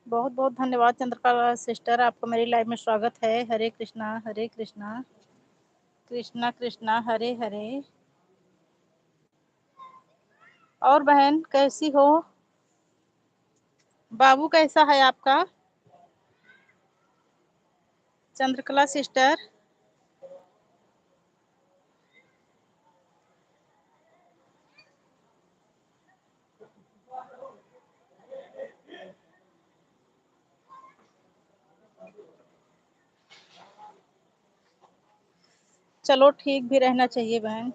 बहुत बहुत धन्यवाद चंद्रकला सिस्टर, आपका मेरी लाइव में स्वागत है। हरे कृष्णा हरे कृष्णा, कृष्णा कृष्णा हरे हरे। और बहन कैसी हो? बाबू कैसा है आपका? चंद्रकला सिस्टर। चलो ठीक भी रहना चाहिए बहन।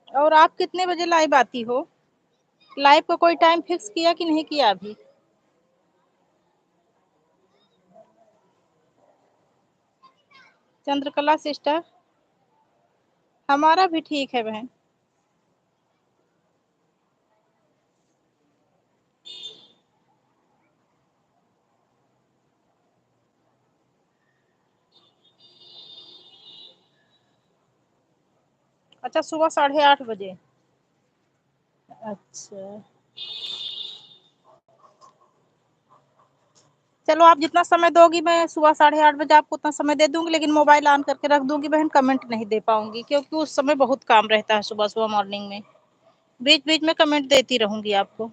और आप कितने बजे लाइव आती हो? लाइव का कोई टाइम फिक्स किया कि नहीं किया अभी? चंद्रकला सिस्टर। हमारा भी ठीक है बहन। अच्छा, सुबह 8:30 बजे। अच्छा, चलो आप जितना समय दोगी मैं सुबह 8:30 बजे आपको उतना समय दे दूंगी, लेकिन मोबाइल ऑन करके रख दूंगी बहन, कमेंट नहीं दे पाऊंगी क्योंकि उस समय बहुत काम रहता है सुबह सुबह मॉर्निंग में। बीच बीच में कमेंट देती रहूंगी आपको।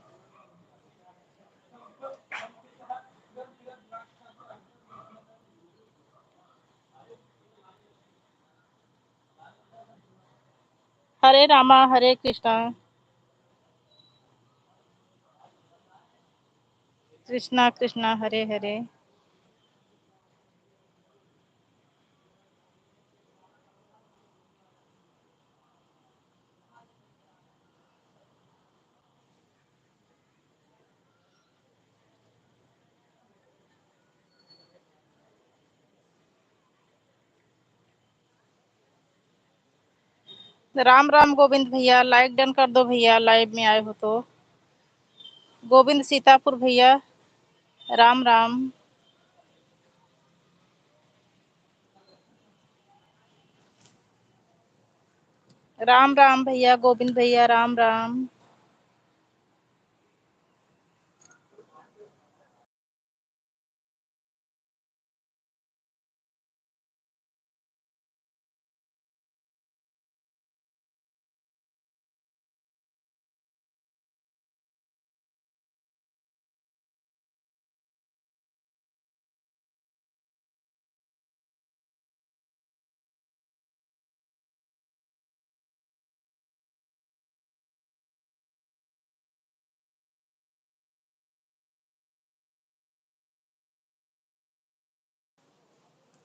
हरे रामा हरे कृष्णा, कृष्णा कृष्णा हरे हरे। राम राम गोविंद भैया, लाइक डन कर दो भैया, लाइव में आए हो तो। गोविंद सीतापुर भैया, राम राम। राम राम भैया, गोविंद भैया, राम राम।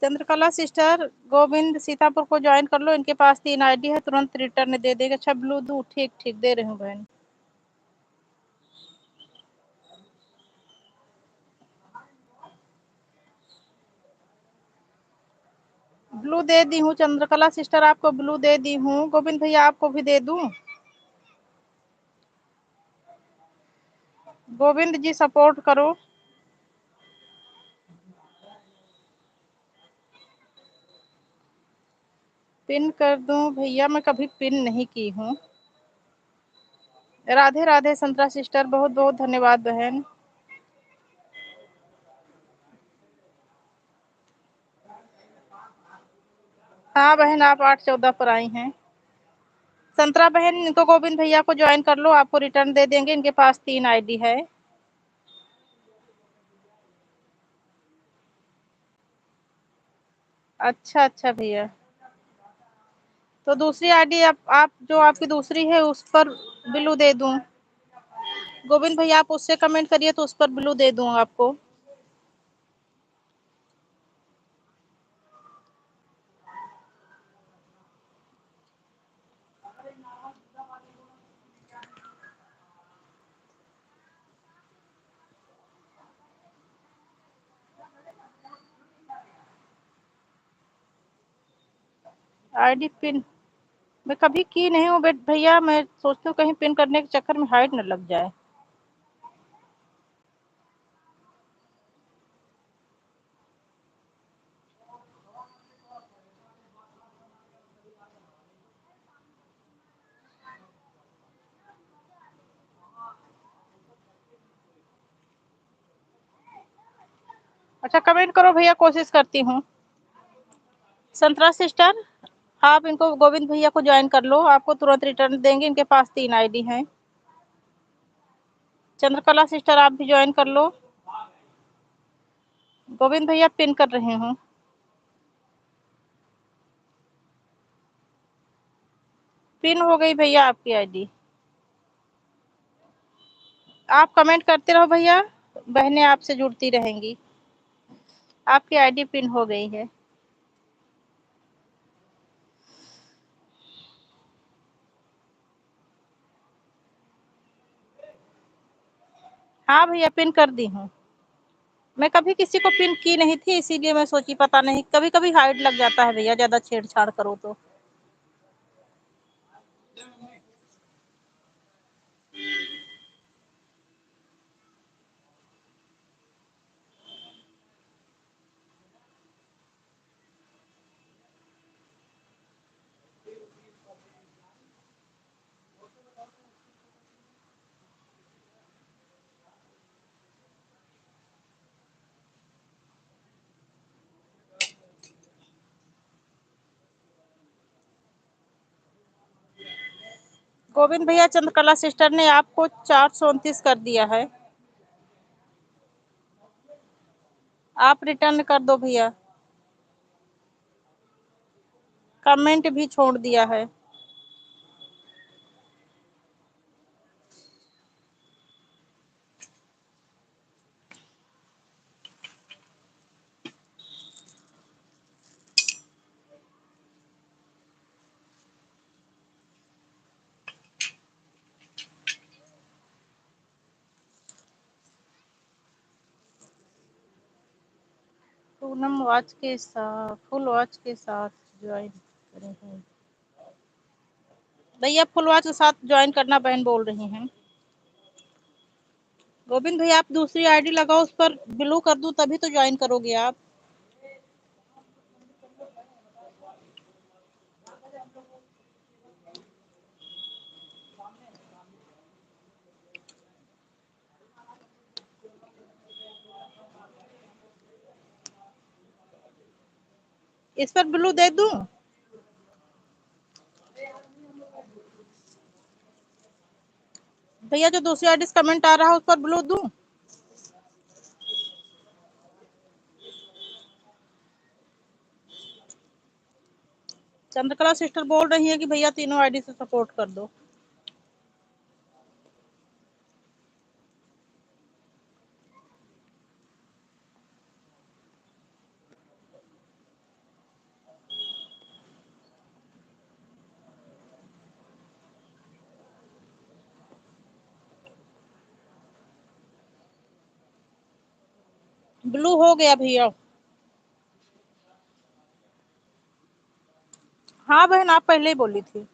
चंद्रकला सिस्टर, गोविंद सीतापुर को ज्वाइन कर लो, इनके पास 3 आईडी है, तुरंत रिटर्न दे देगा। अच्छा ब्लू दू, ठीक ठीक दे रही हूँ बहन। ब्लू दे दी हूँ चंद्रकला सिस्टर, आपको ब्लू दे दी हूँ। गोविंद भैया आपको भी दे दूं? गोविंद जी सपोर्ट करो। पिन कर दूं भैया? मैं कभी पिन नहीं की हूँ। राधे राधे संतरा सिस्टर, बहुत बहुत धन्यवाद बहन। हाँ बहन, आप 8:14 पर आई हैं। संतरा बहन, इनको गोविंद भैया को ज्वाइन कर लो, आपको रिटर्न दे देंगे, इनके पास 3 आईडी है। अच्छा अच्छा भैया, तो दूसरी आईडी आप जो आपकी दूसरी है उस पर ब्लू दे दूं? गोविंद भैया आप उससे कमेंट करिए तो उस पर ब्लू दे दूं आपको। आईडी पिन मैं कभी की नहीं हूँ बट भैया, मैं सोचती हूँ कहीं पिन करने के चक्कर में हाइड न लग जाए। अच्छा कमेंट करो भैया, कोशिश करती हूँ। संतरा सिस्टर, आप इनको गोविंद भैया को ज्वाइन कर लो, आपको तुरंत रिटर्न देंगे। इनके पास 3 आईडी हैं। चंद्रकला सिस्टर आप भी ज्वाइन कर लो। गोविंद भैया पिन कर रहे हूँ। पिन हो गई भैया आपकी आईडी। आप कमेंट करते रहो भैया, बहनें आपसे जुड़ती रहेंगी। आपकी आईडी पिन हो गई है। हाँ भैया पिन कर दी हूँ। मैं कभी किसी को पिन की नहीं थी, इसीलिए मैं सोची पता नहीं, कभी कभी हाइड लग जाता है भैया, ज्यादा छेड़छाड़ करो तो। गोविंद भैया चंद्रकला सिस्टर ने आपको 429 कर दिया है। आप रिटर्न कर दो भैया। कमेंट भी छोड़ दिया है। पूनम वॉच के साथ, फुल वॉच के साथ ज्वाइन करें हैं। भैया फुल वॉच के साथ ज्वाइन करना बहन बोल रही हैं। गोविंद भैया आप दूसरी आईडी लगाओ, उस पर ब्लू कर दूं तभी तो ज्वाइन करोगे आप। इस पर ब्लू दे दूं? भैया जो दूसरी आईडी से कमेंट आ रहा है उस पर ब्लू दूं? चंद्रकला सिस्टर बोल रही है कि भैया तीनों आईडी से सपोर्ट कर दो। ब्लू हो गया भैया। हाँ बहन आप पहले ही बोली थी।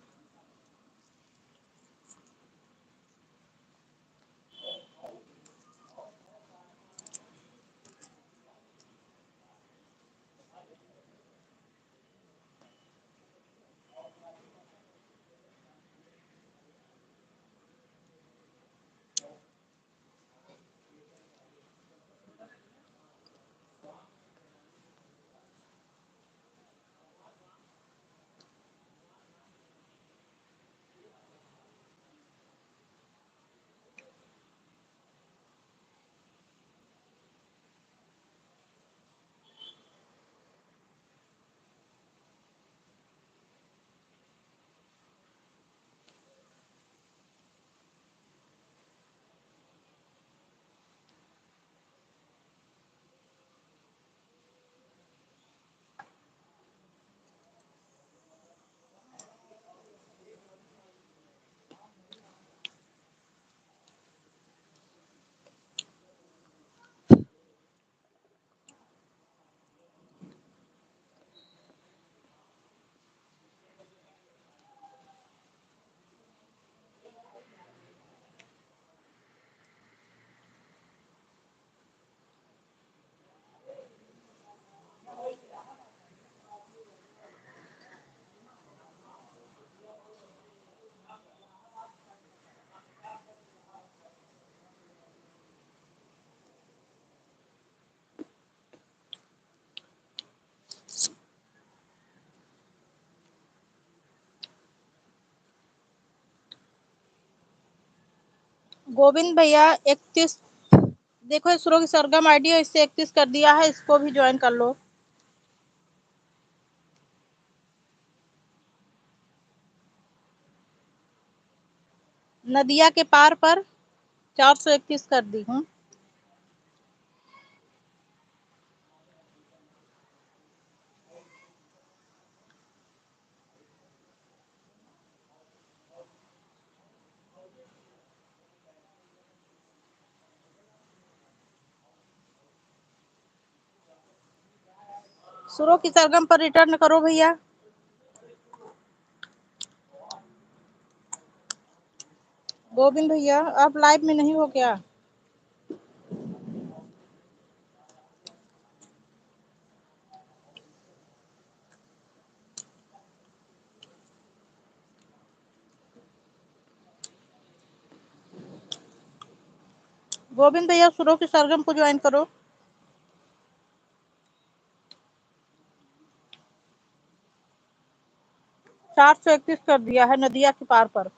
गोविंद भैया 31, देखो इसरो की सरगम आईडी है, इससे 31 कर दिया है, इसको भी ज्वाइन कर लो। नदिया के पार पर 431 कर दी हूँ। सुरो की सरगम पर रिटर्न करो भैया। गोविंद भैया आप लाइव में नहीं हो क्या? गोविंद भैया सुरो की सरगम को ज्वाइन करो। 431 कर दिया है नदिया के पार पर।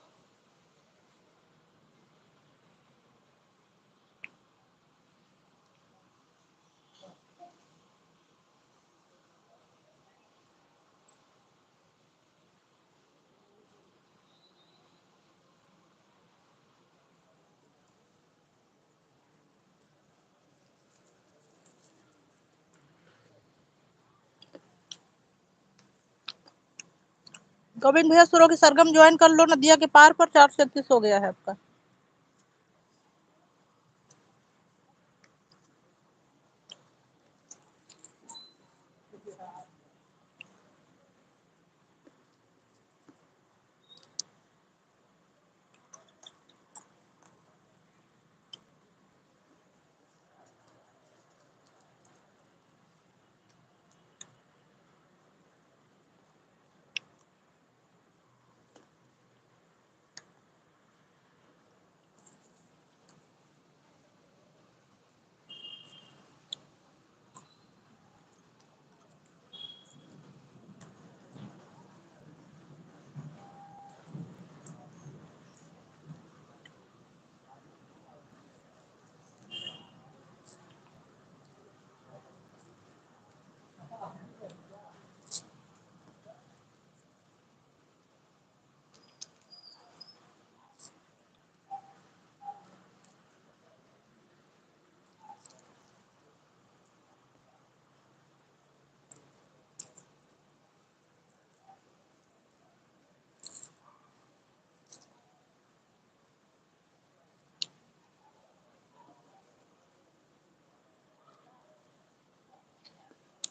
गोविंद भैया सुरो की सरगम ज्वाइन कर लो, नदिया के पार पर 431 हो गया है आपका।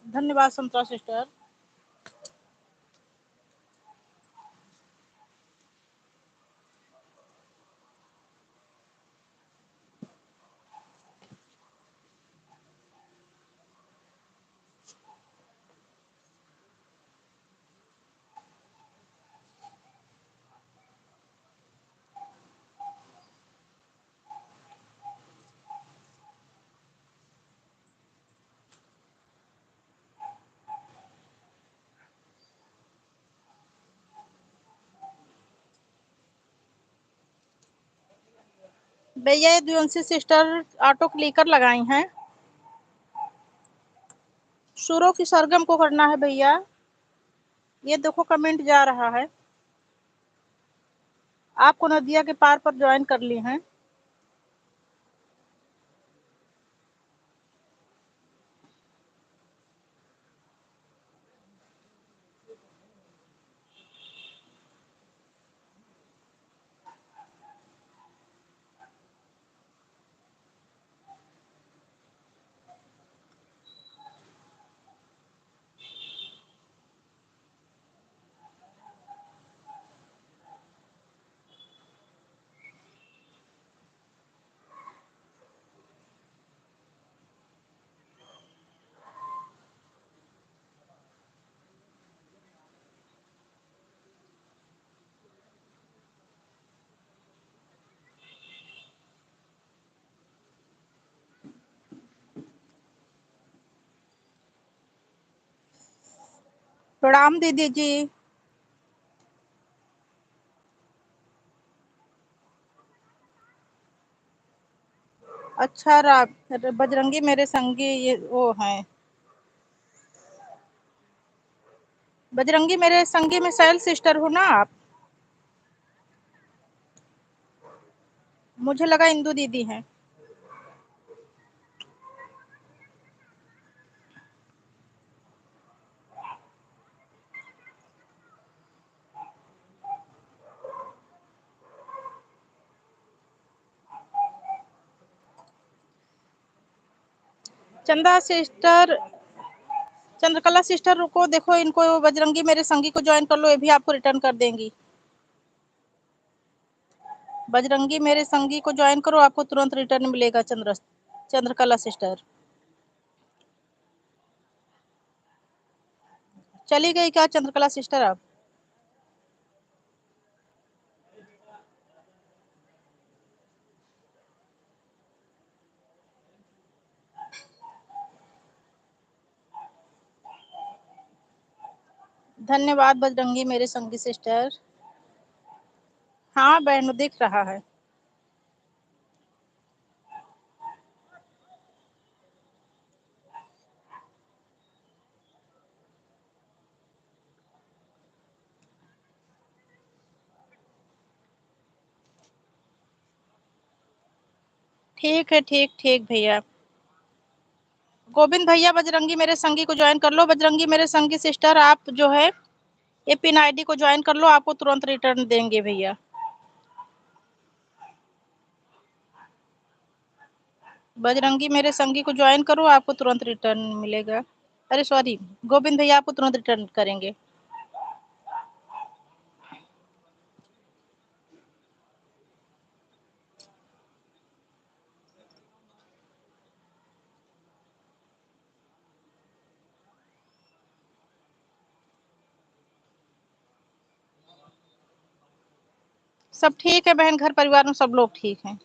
धन्यवाद संतरा सिस्टर। भैया ये द्विवंशी सिस्टर ऑटो क्लिकर लगाई हैं। सुरो की सरगम को करना है भैया, ये देखो कमेंट जा रहा है। आपको नदिया के पार पर ज्वाइन कर ली हैं। प्रणाम दीदी जी। अच्छा बजरंगी मेरे संगी ये वो हैं। बजरंगी मेरे संगी में सैल सिस्टर हो ना आप? मुझे लगा इंदू दीदी हैं। चंदा सिस्टर, चंद्रकला सिस्टर रुको, देखो इनको बजरंगी मेरे संगी को ज्वाइन कर लो, ये भी आपको रिटर्न कर देंगी। बजरंगी मेरे संगी को ज्वाइन करो, आपको तुरंत रिटर्न मिलेगा। चंद्रकला सिस्टर चली गई क्या चंद्रकला सिस्टर आप? धन्यवाद बजरंगी मेरे संगी सिस्टर। हाँ बहनों दिख रहा है। ठीक है, ठीक ठीक भैया। गोविंद भैया बजरंगी मेरे संगी को ज्वाइन कर लो। बजरंगी मेरे संगी सिस्टर आप जो है ये पिन आईडी को ज्वाइन कर लो, आपको तुरंत रिटर्न देंगे भैया। बजरंगी मेरे संगी को ज्वाइन करो, आपको तुरंत रिटर्न मिलेगा। अरे सॉरी, गोविंद भैया आपको तुरंत रिटर्न करेंगे। सब ठीक है बहन, घर परिवार में सब लोग ठीक हैं।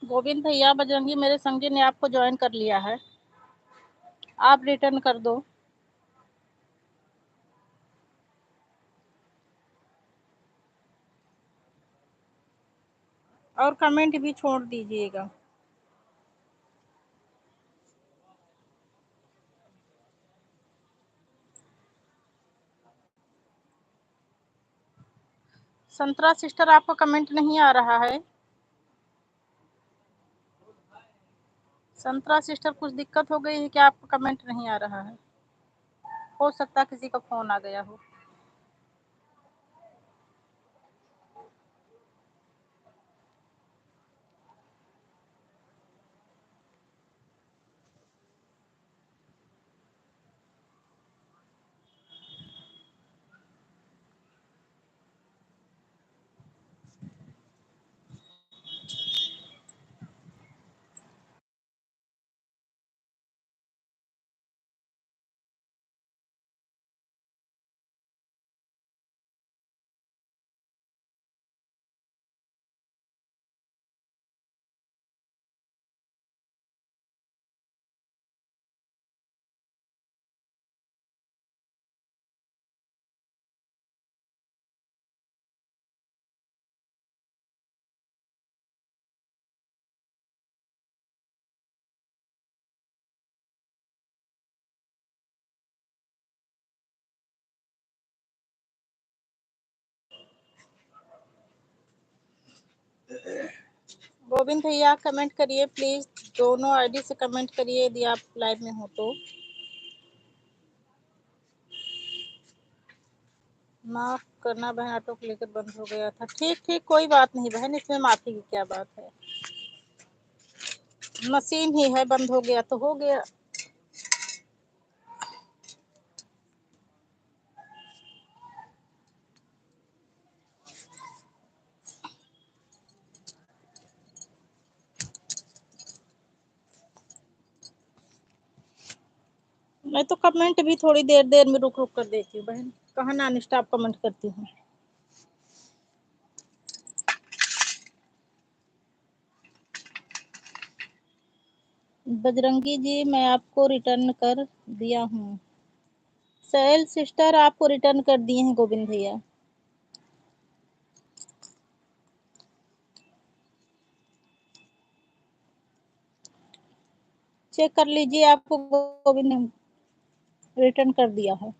गोविंद भैया बजरंगी मेरे संगी ने आपको ज्वाइन कर लिया है, आप रिटर्न कर दो। और कमेंट भी छोड़ दीजिएगा। संतरा सिस्टर आपको कमेंट नहीं आ रहा है? संतरा सिस्टर कुछ दिक्कत हो गई है क्या, आपको कमेंट नहीं आ रहा है? हो सकता है किसी का फोन आ गया हो। गोविंद भैया कमेंट करिए प्लीज, दोनों आईडी से कमेंट करिए यदि आप लाइव में हो तो। माफ करना बहन, ऑटो क्लिकर बंद हो गया था। ठीक ठीक, कोई बात नहीं बहन, इसमें माफी की क्या बात है, मशीन ही है, बंद हो गया तो हो गया। मैं तो कमेंट भी थोड़ी देर देर में रुक रुक कर देती हूँ बहन, कहाँ नॉन स्टॉप कमेंट करती हूँ। बजरंगी जी मैं आपको रिटर्न कर दिया हूँ। सहेल सिस्टर आपको रिटर्न कर दिए हैं गोविंद भैया। चेक कर लीजिए, आपको गोविंद ने रिटर्न कर दिया है।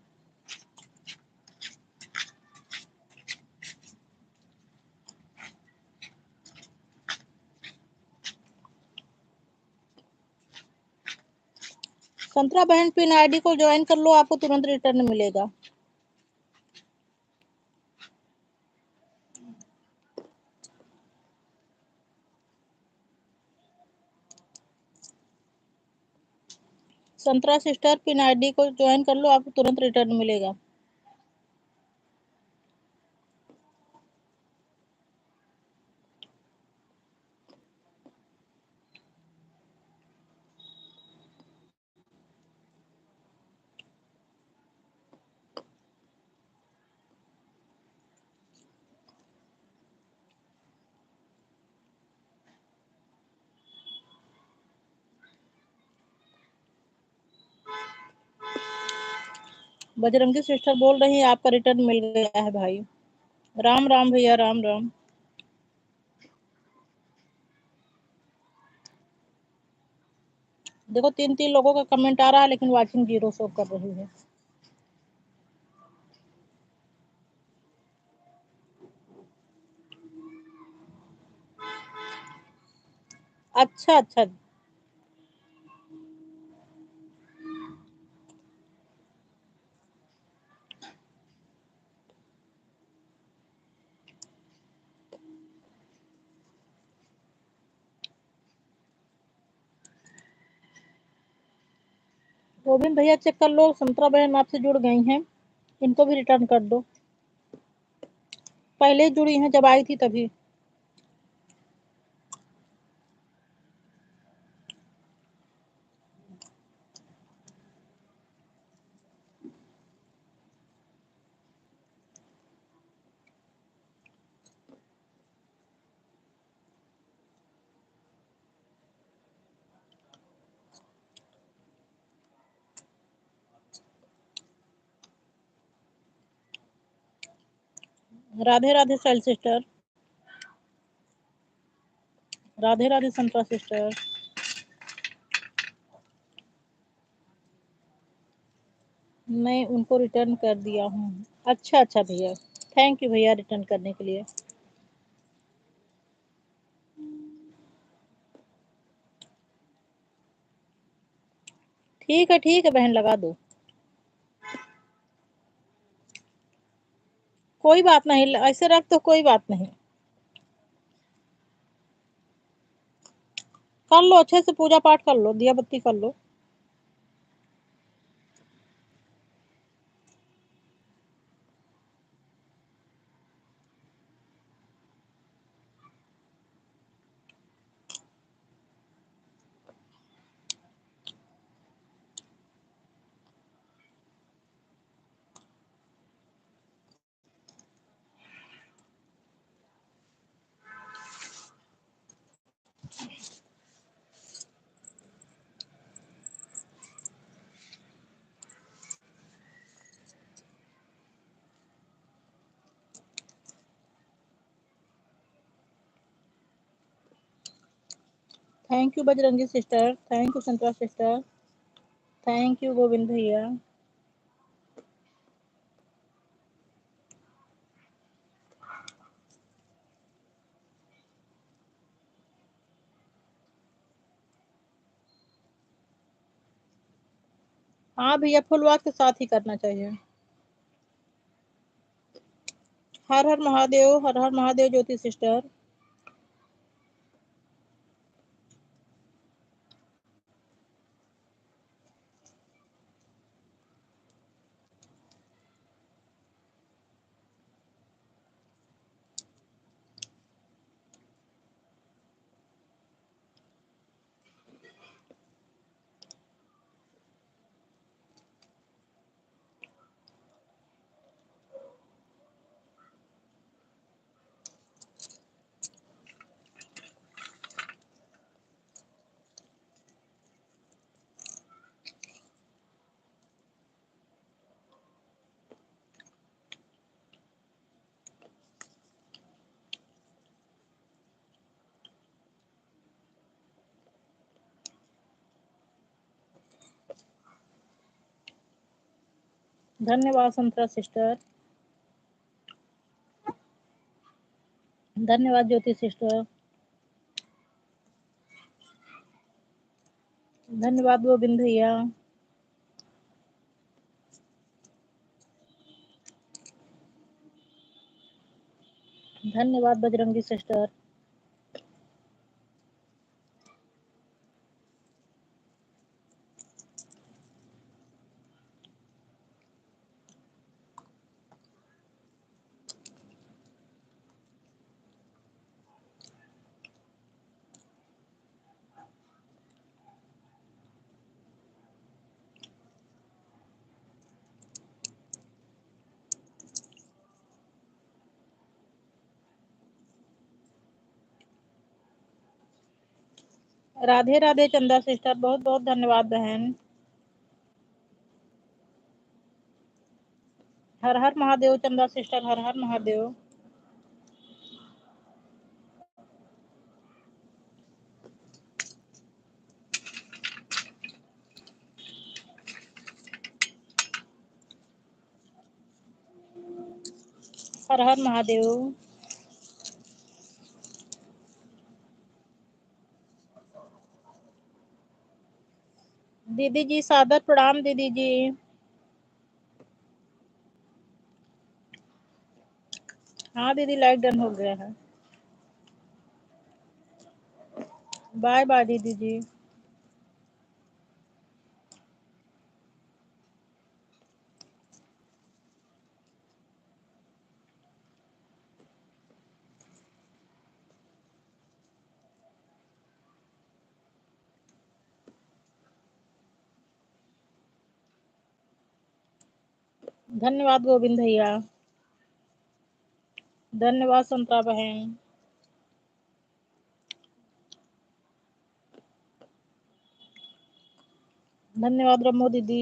संतरा बहन पिन आईडी को ज्वाइन कर लो, आपको तुरंत रिटर्न मिलेगा। संतरा सिस्टर पिन आईडी को ज्वाइन कर लो, आपको तुरंत रिटर्न मिलेगा। बजरंगी सिस्टर बोल रही है आपका रिटर्न मिल गया है भाई। राम राम भैया, राम राम। देखो 3-3 लोगों का कमेंट आ रहा है लेकिन वाचिंग 0 शो कर रही है। अच्छा अच्छा। गोविंद भैया चेक कर लो, संतरा बहन आपसे जुड़ गई हैं, इनको भी रिटर्न कर दो। पहले ही जुड़ी हैं जब आई थी तभी। राधे राधे सेल सिस्टर, राधे राधे संतरा सिस्टर। मैं उनको रिटर्न कर दिया हूँ। अच्छा अच्छा भैया, थैंक यू भैया रिटर्न करने के लिए। ठीक है बहन, लगा दो, कोई बात नहीं, ऐसे रख तो कोई बात नहीं। कर लो अच्छे से, पूजा पाठ कर लो, दिया बत्ती कर लो। Thank you Bajrangi sister, thank you Santra sister, thank you Govind भैया। हाँ भैया, फुल वॉच के साथ ही करना चाहिए। हर हर महादेव, हर हर महादेव ज्योति सिस्टर। धन्यवाद संतरा सिस्टर। धन्यवाद ज्योति सिस्टर। धन्यवाद गोविंद भैया। धन्यवाद बजरंगी सिस्टर। राधे राधे चंदा सिस्टर, बहुत बहुत धन्यवाद बहन। हर हर महादेव चंदा सिस्टर, हर हर महादेव। हर हर महादेव। दीदी जी सादर प्रणाम दीदी जी। हाँ दीदी, लाइक डन हो गया है। बाय बाय दीदी जी। धन्यवाद गोविंद भैया। धन्यवाद संतरा बहन। धन्यवाद रमो दीदी।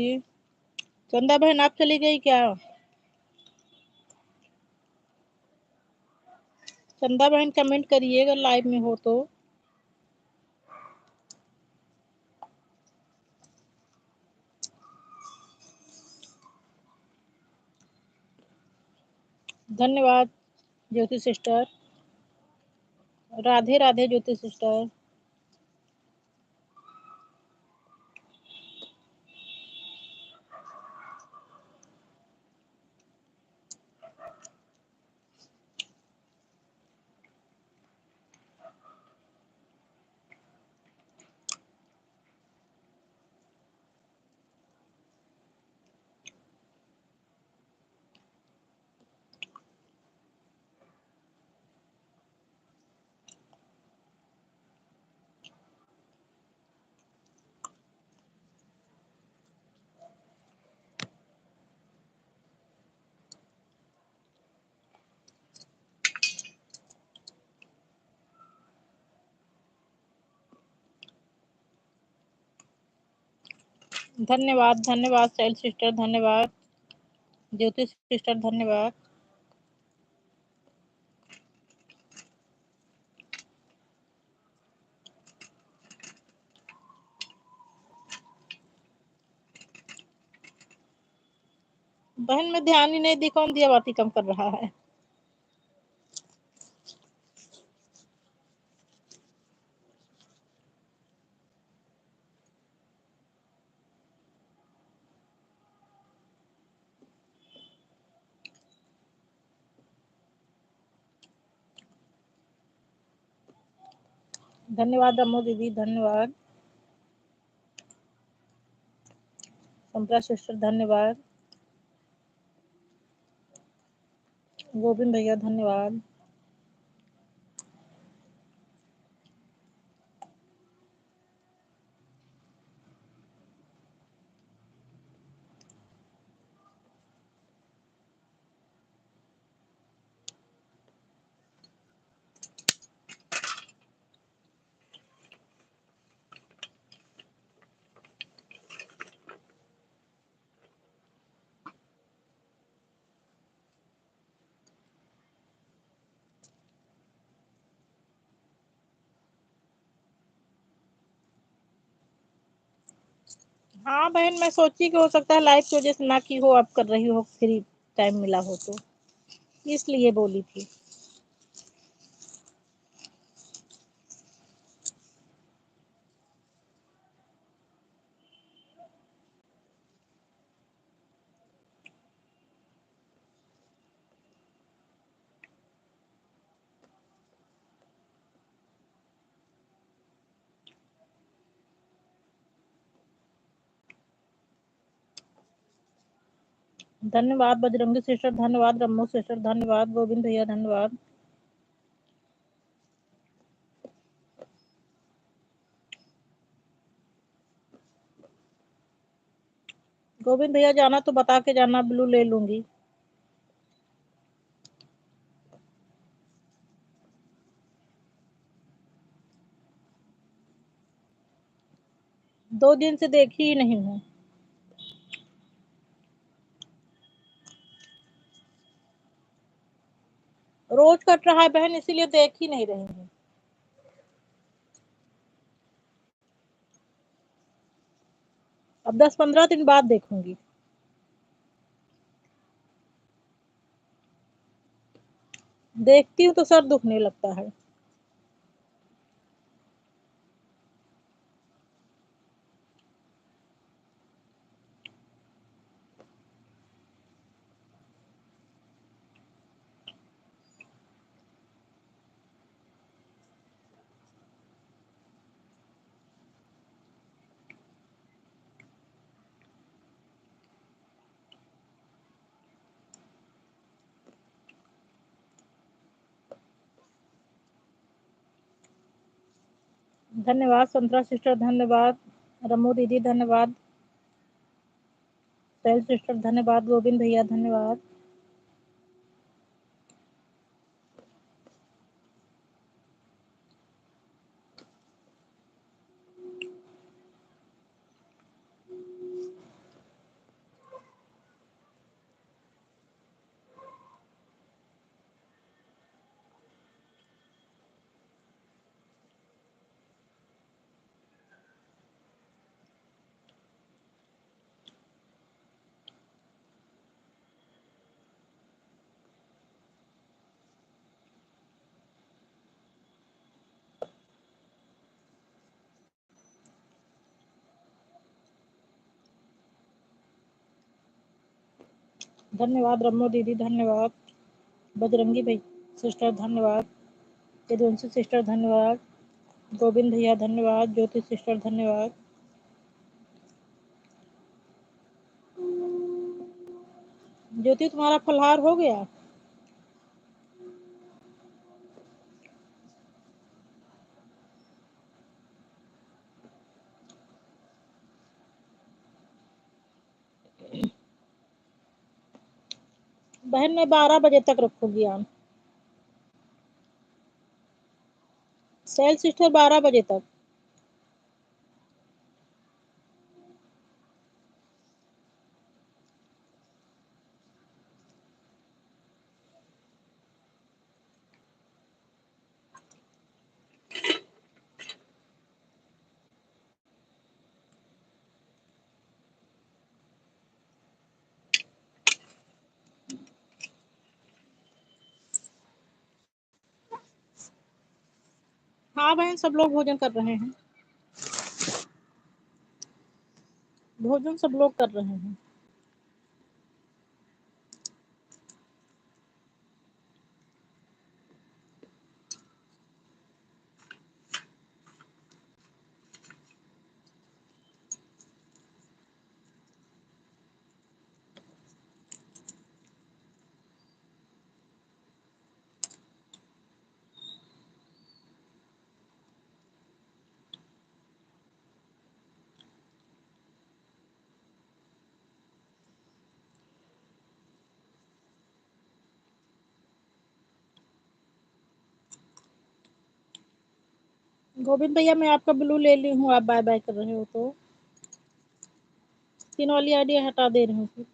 चंदा बहन आप चली गई क्या? चंदा बहन कमेंट करिए अगर लाइव में हो तो। धन्यवाद ज्योति सिस्टर। राधे राधे ज्योति सिस्टर। धन्यवाद धन्यवाद शैल सिस्टर, धन्यवाद ज्योति सिस्टर, धन्यवाद। बहन में ध्यान ही नहीं दी, कौन दिया बाती कम कर रहा है। धन्यवाद रमो दीदी, धन्यवाद। संप्रा सिस्टर धन्यवाद। गोविंद भैया धन्यवाद। हाँ बहन, मैं सोची कि हो सकता है लाइव की वजह से ना की हो, आप कर रही हो, फ्री टाइम मिला हो तो इसलिए बोली थी। धन्यवाद बजरंगी सिस्टर, धन्यवाद रम्मू सिस्टर, धन्यवाद गोविंद भैया, धन्यवाद। गोविंद भैया जाना तो बता के जाना, ब्लू ले लूंगी। दो दिन से देखी ही नहीं हूँ। रोज कट रहा है बहन, इसीलिए देख ही नहीं रही हूँ। अब 10-15 दिन बाद देखूंगी। देखती हूँ तो सर दुखने लगता है। धन्यवाद संतरा सिस्टर, धन्यवाद रमो दीदी, धन्यवाद सैल सिस्टर, धन्यवाद गोविंद भैया, धन्यवाद। धन्यवाद रमो दीदी, धन्यवाद बजरंगी भाई सिस्टर, धन्यवाद यदुवंशी सिस्टर, धन्यवाद गोविंद भैया, धन्यवाद ज्योति सिस्टर, धन्यवाद। ज्योति तुम्हारा फलहार हो गया? बहन मैं 12 बजे तक रखूंगी आम। सैल सिस्टर 12 बजे तक। हाँ बहन, सब लोग भोजन कर रहे हैं। भोजन सब लोग कर रहे हैं। गोविंद भैया मैं आपका ब्लू ले ली हूँ, आप बाय बाय कर रहे हो तो 3 वाली आईडी हटा दे रही हूँ फिर।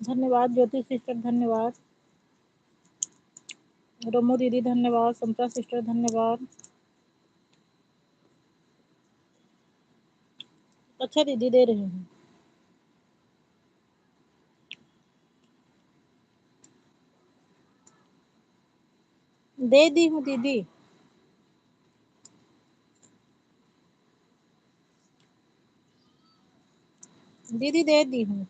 धन्यवाद ज्योति सिस्टर, धन्यवाद रोमो दीदी, धन्यवाद समता सिस्टर, धन्यवाद। अच्छा दीदी दे रही हूँ। दे दी हूँ दीदी। दीदी दे दी हूँ।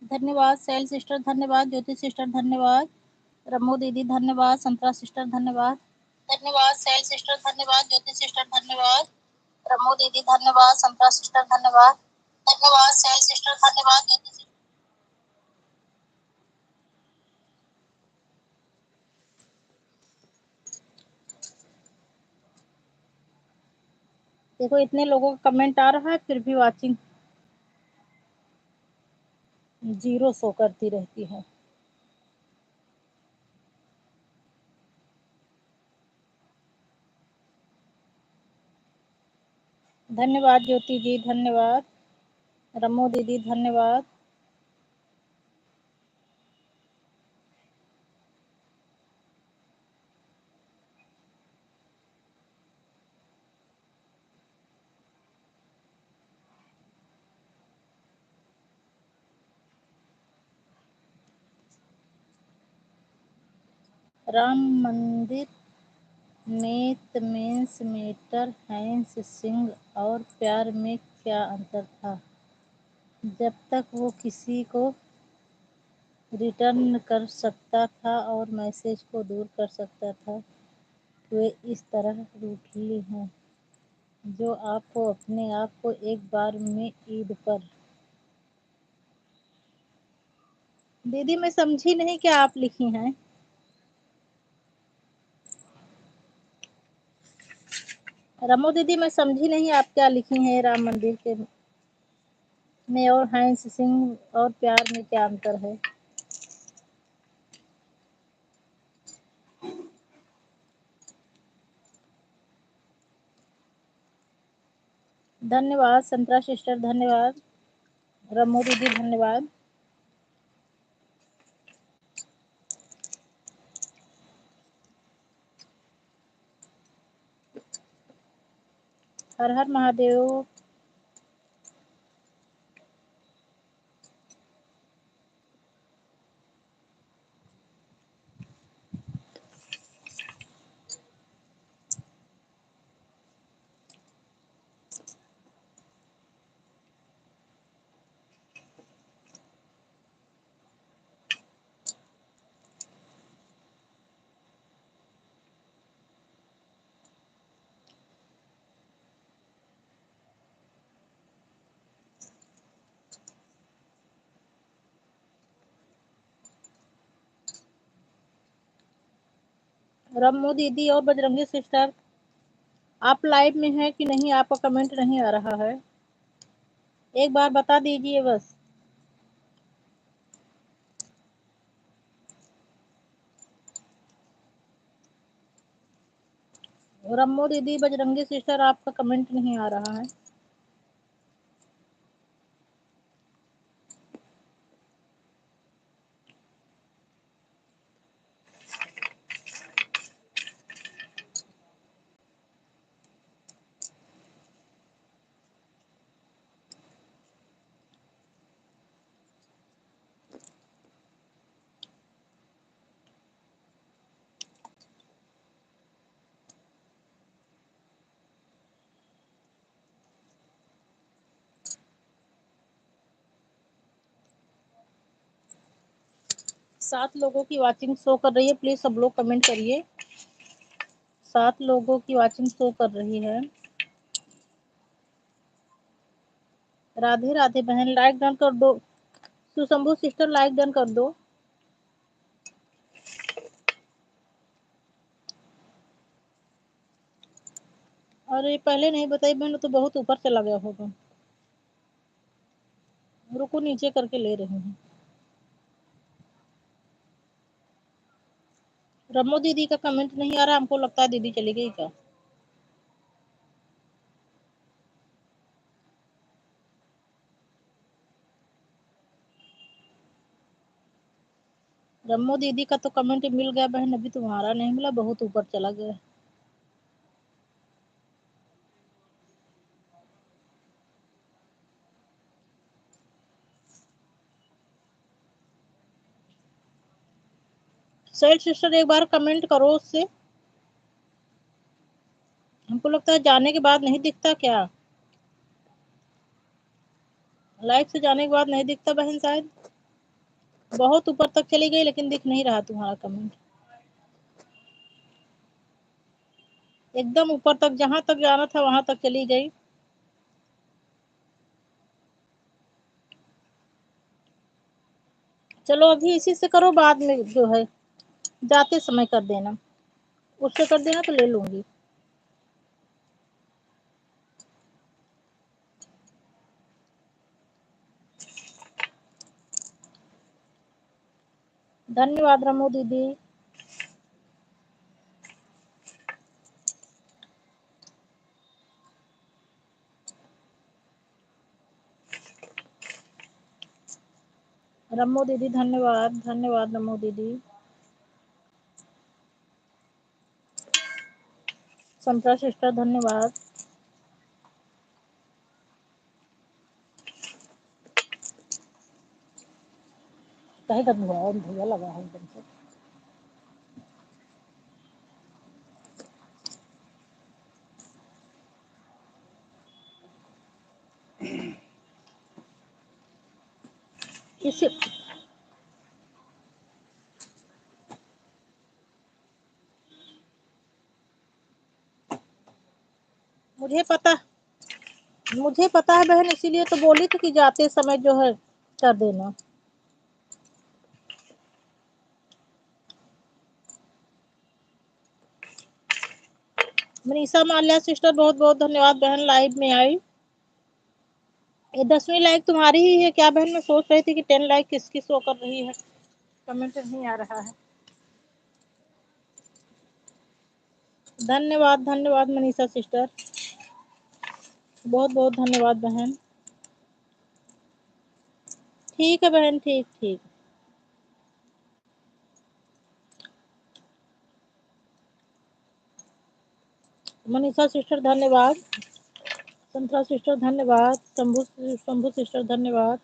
धन्यवाद सेल सिस्टर, धन्यवाद ज्योति सिस्टर, धन्यवाद रमो दीदी, धन्यवाद संतरा सिस्टर, धन्यवाद। धन्यवाद सेल सिस्टर, धन्यवाद ज्योति सिस्टर, धन्यवाद रमो दीदी, धन्यवाद संतरा सिस्टर, धन्यवाद। धन्यवाद सेल सिस्टर, धन्यवाद ज्योति सिस्टर। देखो इतने लोगों का कमेंट आ रहा है फिर भी वाचिंग 0 शो करती रहती है। धन्यवाद ज्योति जी, धन्यवाद रमो दीदी, धन्यवाद। राम मंदिर में मीन्स मीटर हैंस सिंह और प्यार में क्या अंतर था? जब तक वो किसी को रिटर्न कर सकता था और मैसेज को दूर कर सकता था, वे इस तरह रूठली हैं जो आपको अपने आप को एक बार में ईद पर। दीदी मैं समझी नहीं क्या आप लिखी हैं। रमो दीदी मैं समझी नहीं आप क्या लिखी हैं। राम मंदिर के में और हंस सिंह और प्यार में क्या अंतर है। धन्यवाद संतरा सिस्टर, धन्यवाद रमो दीदी, धन्यवाद। हर हर महादेव। रमो दीदी और बजरंगी सिस्टर, आप लाइव में हैं कि नहीं, आपका कमेंट नहीं आ रहा है, एक बार बता दीजिए बस। रमो दीदी, बजरंगी सिस्टर, आपका कमेंट नहीं आ रहा है। सात लोगों की वाचिंग शो कर रही है, प्लीज सब लोग कमेंट करिए। 7 लोगों की वाचिंग शो कर रही है। राधे राधे बहन, लाइक डन कर दो। सुशंभु सिस्टर लाइक डन कर दो। अरे पहले नहीं बताई बहन तो बहुत ऊपर चला गया होगा। रुको नीचे करके ले रही हूँ। रमो दीदी का कमेंट नहीं आ रहा, हमको लगता है दीदी चली गई क्या। रमो दीदी का तो कमेंट मिल गया बहन, अभी तुम्हारा नहीं मिला, बहुत ऊपर चला गया। सैल सिस्टर एक बार कमेंट करो उससे। हमको लगता है जाने के बाद नहीं दिखता क्या, लाइव से जाने के बाद नहीं दिखता बहन शायद। बहुत ऊपर तक चली गई लेकिन दिख नहीं रहा तुम्हारा कमेंट। एकदम ऊपर तक, जहां तक जाना था वहां तक चली गई। चलो अभी इसी से करो, बाद में जो है जाते समय कर देना, उससे कर देना तो ले लूंगी। धन्यवाद रमो दीदी। रमो दीदी धन्यवाद, धन्यवाद रमो दीदी। संतरा सिस्टर धन्यवाद। कहीं का धुआं धुआं लगा है एकदम से। किसी मुझे पता है बहन, इसीलिए तो बोली थी कि जाते समय जो है कर देना। मनीषा माल्या सिस्टर बहुत बहुत धन्यवाद बहन, लाइव में आई। ये 10वीं लाइक तुम्हारी ही है क्या बहन? मैं सोच रही थी कि 10 लाइक किसकी शो कर रही है, कमेंट नहीं आ रहा है। धन्यवाद धन्यवाद मनीषा सिस्टर, बहुत बहुत धन्यवाद बहन। ठीक है बहन, ठीक ठीक। मनीषा सिस्टर धन्यवाद, संतरा सिस्टर धन्यवाद, शंभू सिस्टर धन्यवाद।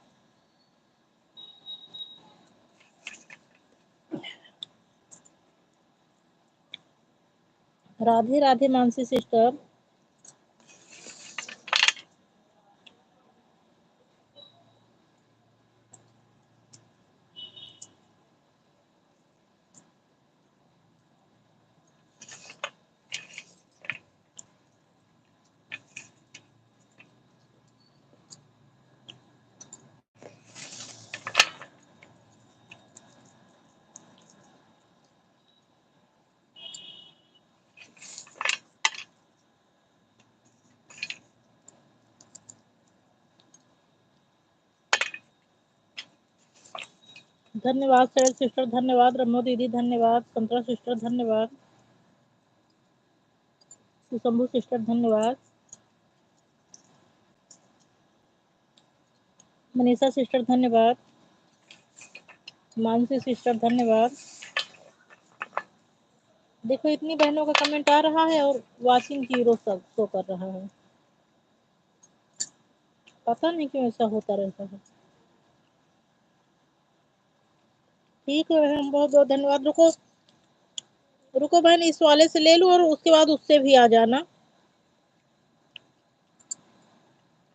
राधे राधे मानसी सिस्टर। धन्यवाद सैल सिस्टर धन्यवाद, रमो दीदी धन्यवाद, संतरा सिस्टर धन्यवाद, शंभू सिस्टर धन्यवाद, मनीषा सिस्टर धन्यवाद, मानसी सिस्टर धन्यवाद। देखो इतनी बहनों का कमेंट आ रहा है और वाचिंग 0 सब शो कर रहा है, पता नहीं क्यों ऐसा होता रहता है। ठीक है बहन, बहुत बहुत धन्यवाद। रुको रुको बहन, इस वाले से ले लूं और उसके बाद उससे भी आ जाना।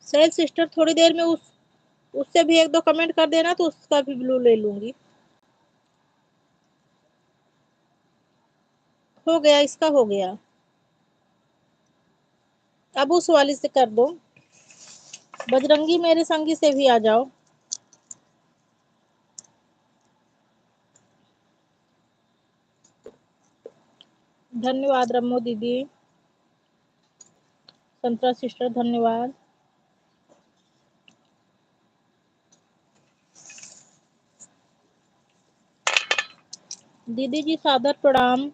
सैल सिस्टर थोड़ी देर में उससे भी 1-2 कमेंट कर देना, तो उसका भी ब्लू ले लूंगी। हो गया, इसका हो गया। अब उस वाली से कर दो। बजरंगी मेरे संगी से भी आ जाओ। धन्यवाद रमो दीदी, संतरा सिस्टर धन्यवाद। दीदी जी सादर प्रणाम।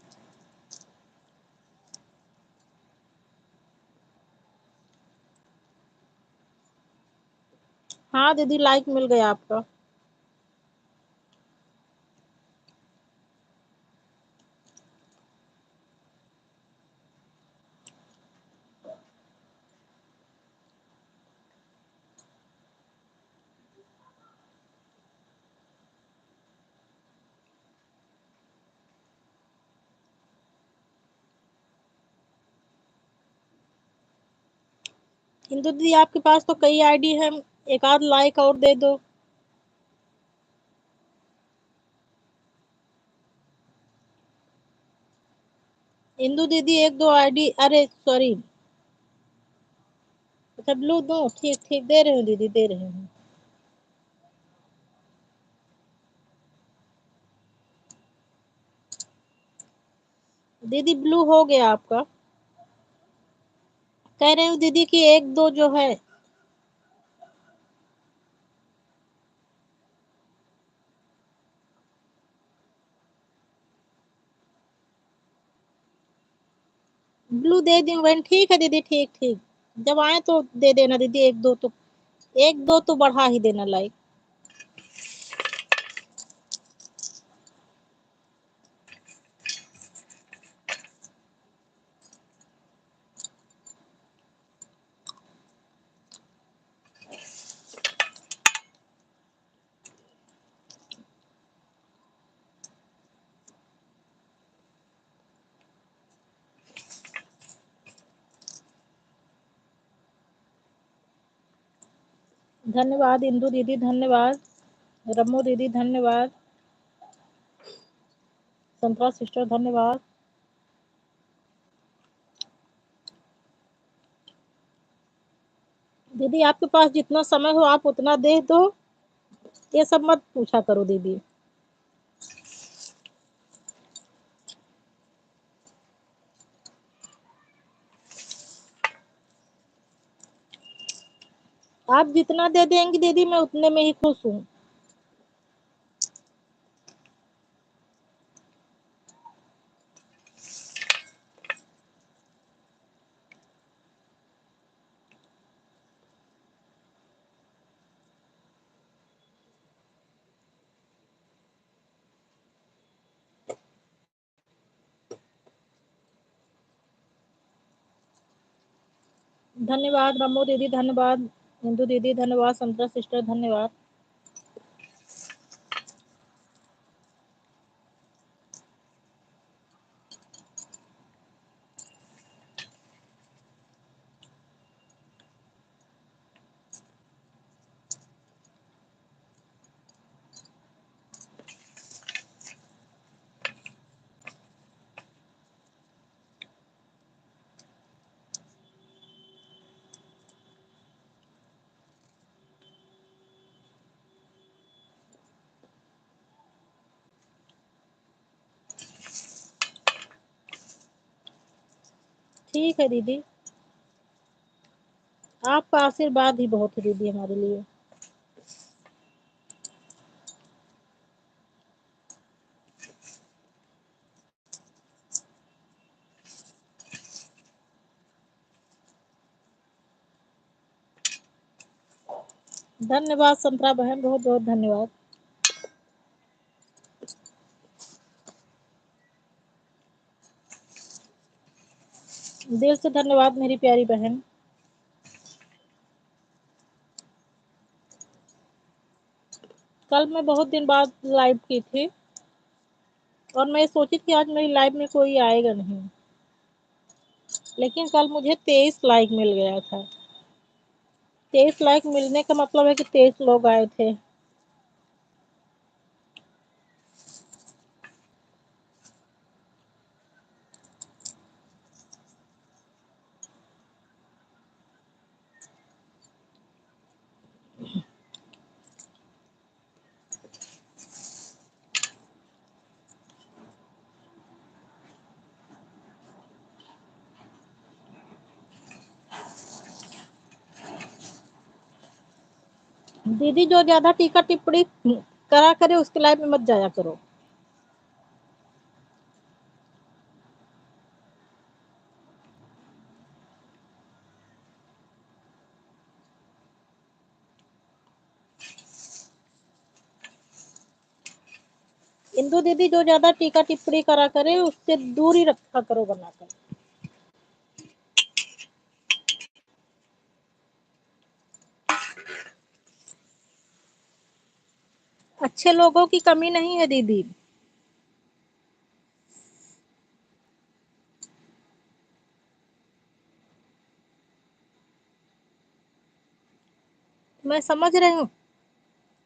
हाँ दीदी, लाइक मिल गया आपका। इंदु दीदी आपके पास तो कई आईडी है, एक आध लाइक और दे दो। इंदु दीदी 1-2 आईडी, अरे सॉरी, अच्छा ब्लू दो, ठीक ठीक दे रहे हूँ दीदी, दे रहे हूँ। दीदी ब्लू हो गया आपका। कह रहे हूँ दीदी कि 1-2 जो है। ब्लू दे दी बहन, ठीक है दीदी, ठीक ठीक। जब आए तो दे देना दीदी, 1-2 तो, 1-2 तो बढ़ा ही देना लाइक। धन्यवाद इंदु दीदी धन्यवाद, रम्मू दीदी धन्यवाद। संतरा सिस्टर धन्यवाद। दीदी आपके पास जितना समय हो आप उतना दे दो, ये सब मत पूछा करो दीदी। आप जितना दे देंगी दीदी मैं उतने में ही खुश हूँ। धन्यवाद रम्मू दीदी धन्यवाद। इंदू दीदी धन्यवाद। संतरा सिस्टर धन्यवाद। ठीक है दीदी, आपका आशीर्वाद ही बहुत है दीदी हमारे लिए। धन्यवाद संतरा बहन, बहुत बहुत धन्यवाद। दिल से धन्यवाद मेरी प्यारी बहन। कल मैं बहुत दिन बाद लाइव की थी और मैं सोची थी आज मेरी लाइव में कोई आएगा नहीं, लेकिन कल मुझे 23 लाइक मिल गया था। 23 लाइक मिलने का मतलब है कि 23 लोग आए थे। दीदी जो ज्यादा टीका टिप्पणी करा करे उसके लाइव में मत जाया करो। इंदू दीदी जो ज्यादा टीका टिप्पणी करा करे उससे दूरी रखा करो बनाकर। अच्छे लोगों की कमी नहीं है दीदी। मैं समझ रही हूँ,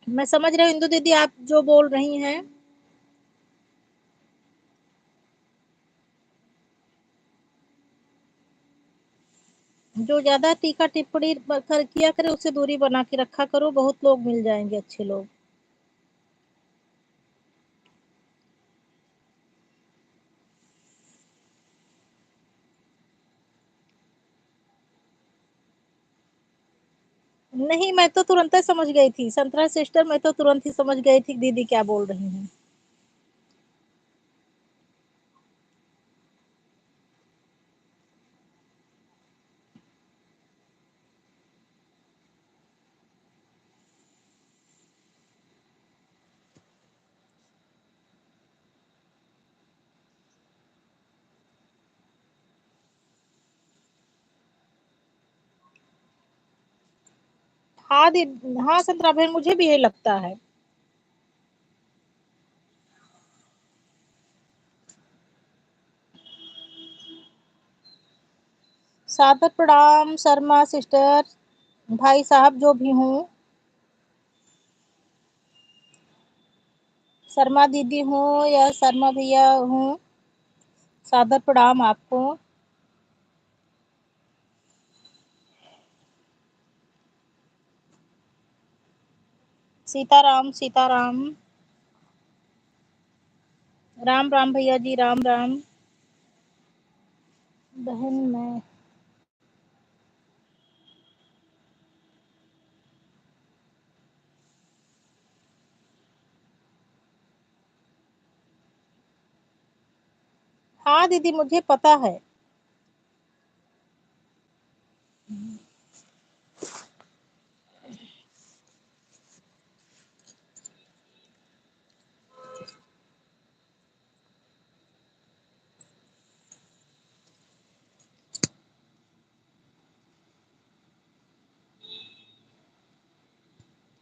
मैं समझ रही हूँ इंदू दीदी आप जो बोल रही हैं। जो ज्यादा टीका टिप्पणी किया करे उससे दूरी बना के रखा करो, बहुत लोग मिल जाएंगे अच्छे लोग। नहीं मैं तो तुरंत ही समझ गई थी संतरा सिस्टर, मैं तो तुरंत ही समझ गई थी दीदी क्या बोल रही हैं। हाँ दीदी, हाँ संतरा बहन मुझे भी यही लगता है। सादर प्रणाम शर्मा सिस्टर, भाई साहब जो भी हूँ। शर्मा दीदी हूँ या शर्मा भैया हूँ, सादर प्रणाम आपको। सीताराम सीताराम। राम राम भैया जी, राम राम। बहन मैं। हाँ दीदी, मुझे पता है।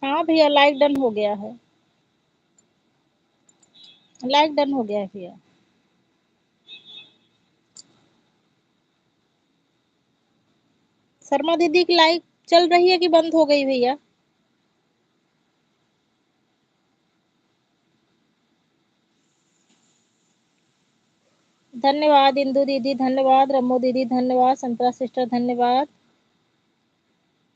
हाँ भैया, लाइक डन हो गया है। लाइक डन हो गया है भैया। शर्मा दीदी की लाइक चल रही है कि बंद हो गई भैया? धन्यवाद इंदू दीदी, धन्यवाद रमो दीदी, धन्यवाद संतरा सिस्टर, धन्यवाद।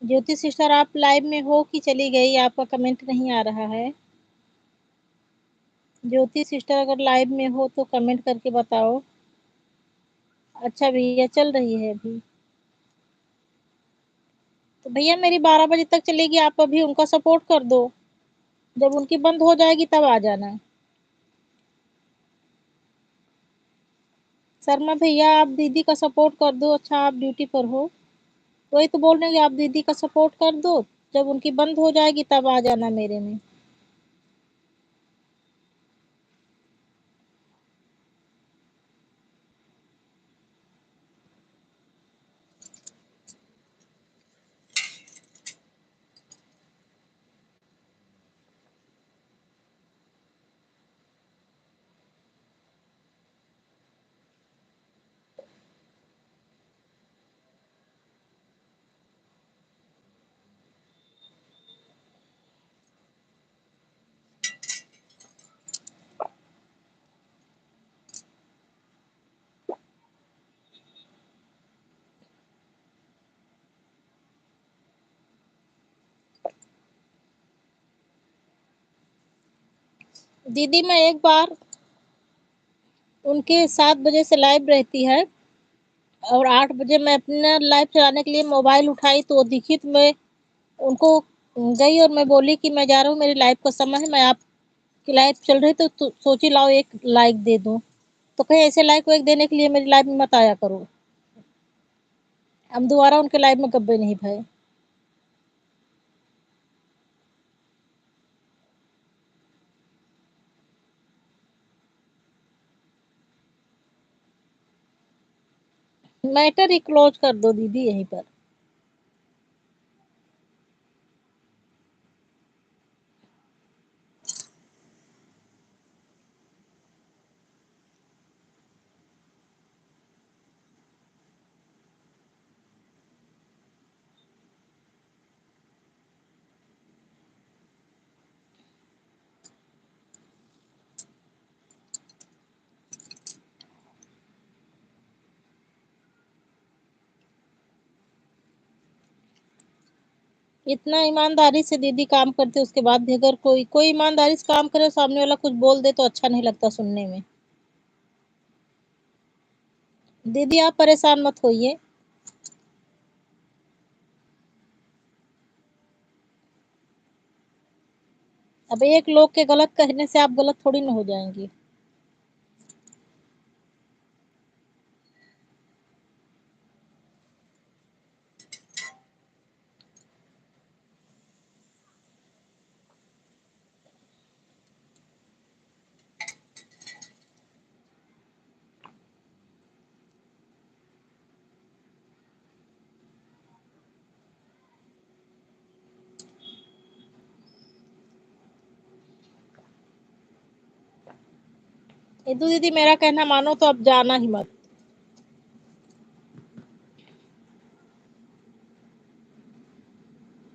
ज्योति सिस्टर, आप लाइव में हो कि चली गई? आपका कमेंट नहीं आ रहा है। ज्योति सिस्टर, अगर लाइव में हो तो कमेंट करके बताओ। अच्छा भैया, चल रही है अभी। तो भैया मेरी 12 बजे तक चलेगी, आप अभी उनका सपोर्ट कर दो। जब उनकी बंद हो जाएगी तब आ जाना। शर्मा भैया, आप दीदी का सपोर्ट कर दो। अच्छा, आप ड्यूटी पर हो? वही तो बोल रहे हैं कि आप दीदी का सपोर्ट कर दो। जब उनकी बंद हो जाएगी तब आ जाना मेरे में। दीदी मैं एक बार उनके 7 बजे से लाइव रहती है, और 8 बजे मैं अपना लाइव चलाने के लिए मोबाइल उठाई तो वो दिखी, तो मैं उनको गई और मैं बोली कि मैं जा रहा हूँ, मेरी लाइव का समय है, मैं आपकी लाइव चल रही तो सोची लाओ एक लाइक दे दूं। तो कहीं ऐसे लाइक वाइक देने के लिए मेरी लाइव में मत आया करो। हम दोबारा उनके लाइव में कभी नहीं भय। मैटर ही क्लोज कर दो दीदी यहीं पर। इतना ईमानदारी से दीदी काम करते, उसके बाद भी अगर कोई कोई ईमानदारी से काम करे, सामने वाला कुछ बोल दे तो अच्छा नहीं लगता सुनने में। दीदी आप परेशान मत होइए। अब एक लोग के गलत कहने से आप गलत थोड़ी ना हो जाएंगी। इंदु दीदी, मेरा कहना मानो तो अब जाना ही मत।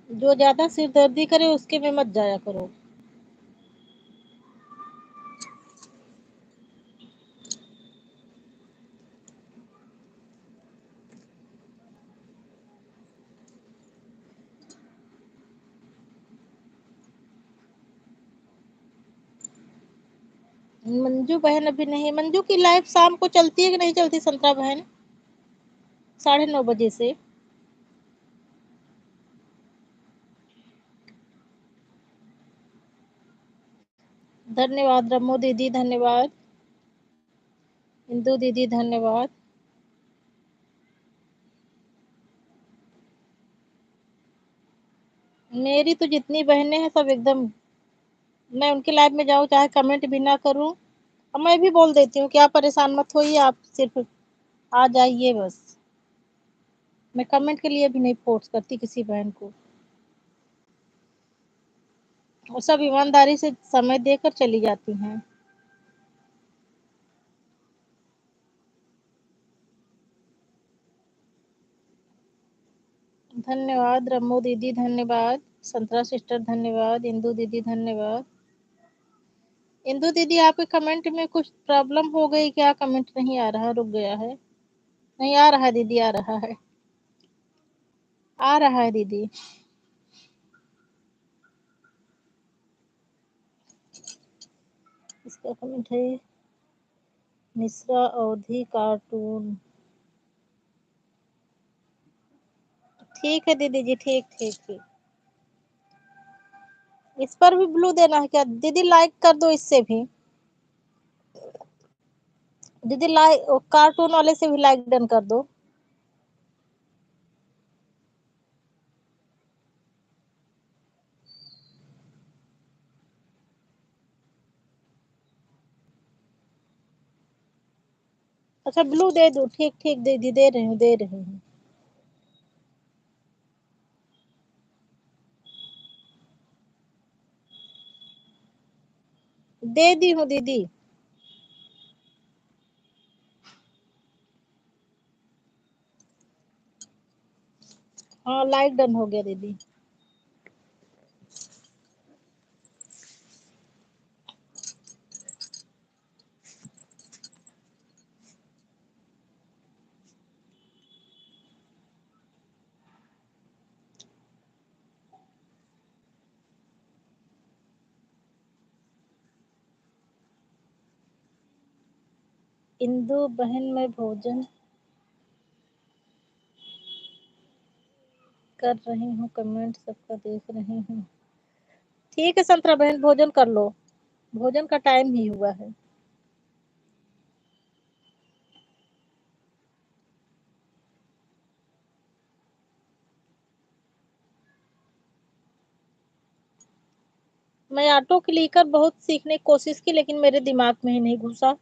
जो ज्यादा सिरदर्दी करे उसके में मत जाया करो। मंजू बहन अभी नहीं, मंजू की लाइव शाम को चलती है कि नहीं चलती संतरा बहन? 9:30 बजे से। धन्यवाद रमो दीदी, धन्यवाद इंदू दीदी, धन्यवाद। मेरी तो जितनी बहनें हैं सब एकदम, मैं उनके लाइव में जाऊँ चाहे कमेंट भी ना करूँ, और मैं भी बोल देती हूँ कि आप परेशान मत होइए, आप सिर्फ आ जाइए बस। मैं कमेंट के लिए भी नहीं फोर्स करती किसी बहन को, और सब ईमानदारी से समय देकर चली जाती हैं। धन्यवाद रमो दीदी, धन्यवाद संतरा सिस्टर, धन्यवाद इंदू दीदी, धन्यवाद। इंदू दीदी आपके कमेंट में कुछ प्रॉब्लम हो गई क्या? कमेंट नहीं आ रहा, रुक गया है। नहीं आ रहा है दीदी, आ रहा है, आ रहा है दीदी। इसका कमेंट है मिश्रा अवधि कार्टून। ठीक है दीदी जी, ठीक ठीक ठीक। इस पर भी ब्लू देना है क्या दीदी? लाइक कर दो इससे भी दीदी, लाइक कार्टून वाले से भी लाइक डन कर दो। अच्छा ब्लू दे दो, ठीक ठीक दीदी, दे रही हूँ, दे रही हूँ। दे दी हूँ दीदी। हाँ लाइक डन हो गया दीदी। इंदु बहन मैं भोजन कर रही हूँ, कमेंट सबका देख रही हूँ। ठीक है संतरा बहन, भोजन कर लो, भोजन का टाइम ही हुआ है। मैं ऑटो क्लिकर बहुत सीखने की कोशिश की, लेकिन मेरे दिमाग में ही नहीं घुसा।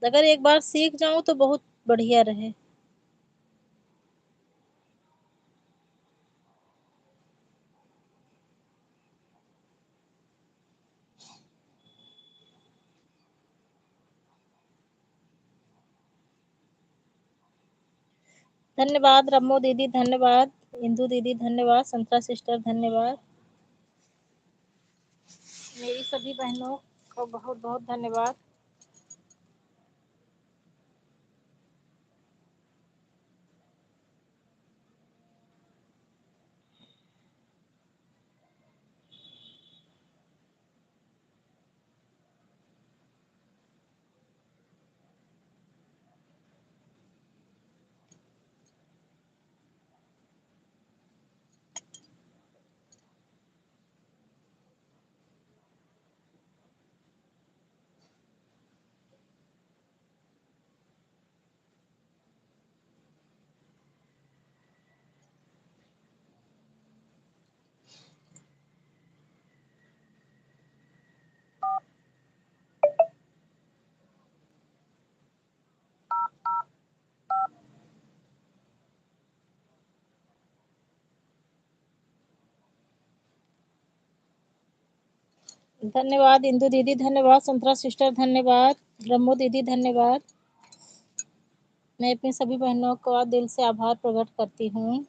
अगर एक बार सीख जाऊं तो बहुत बढ़िया रहे। धन्यवाद रमो दीदी, धन्यवाद इंदू दीदी, धन्यवाद संतरा सिस्टर, धन्यवाद मेरी सभी बहनों को बहुत बहुत धन्यवाद। धन्यवाद इंदू दीदी, धन्यवाद संतरा सिस्टर, धन्यवाद रमो दीदी, धन्यवाद। मैं अपनी सभी बहनों का दिल से आभार प्रकट करती हूँ।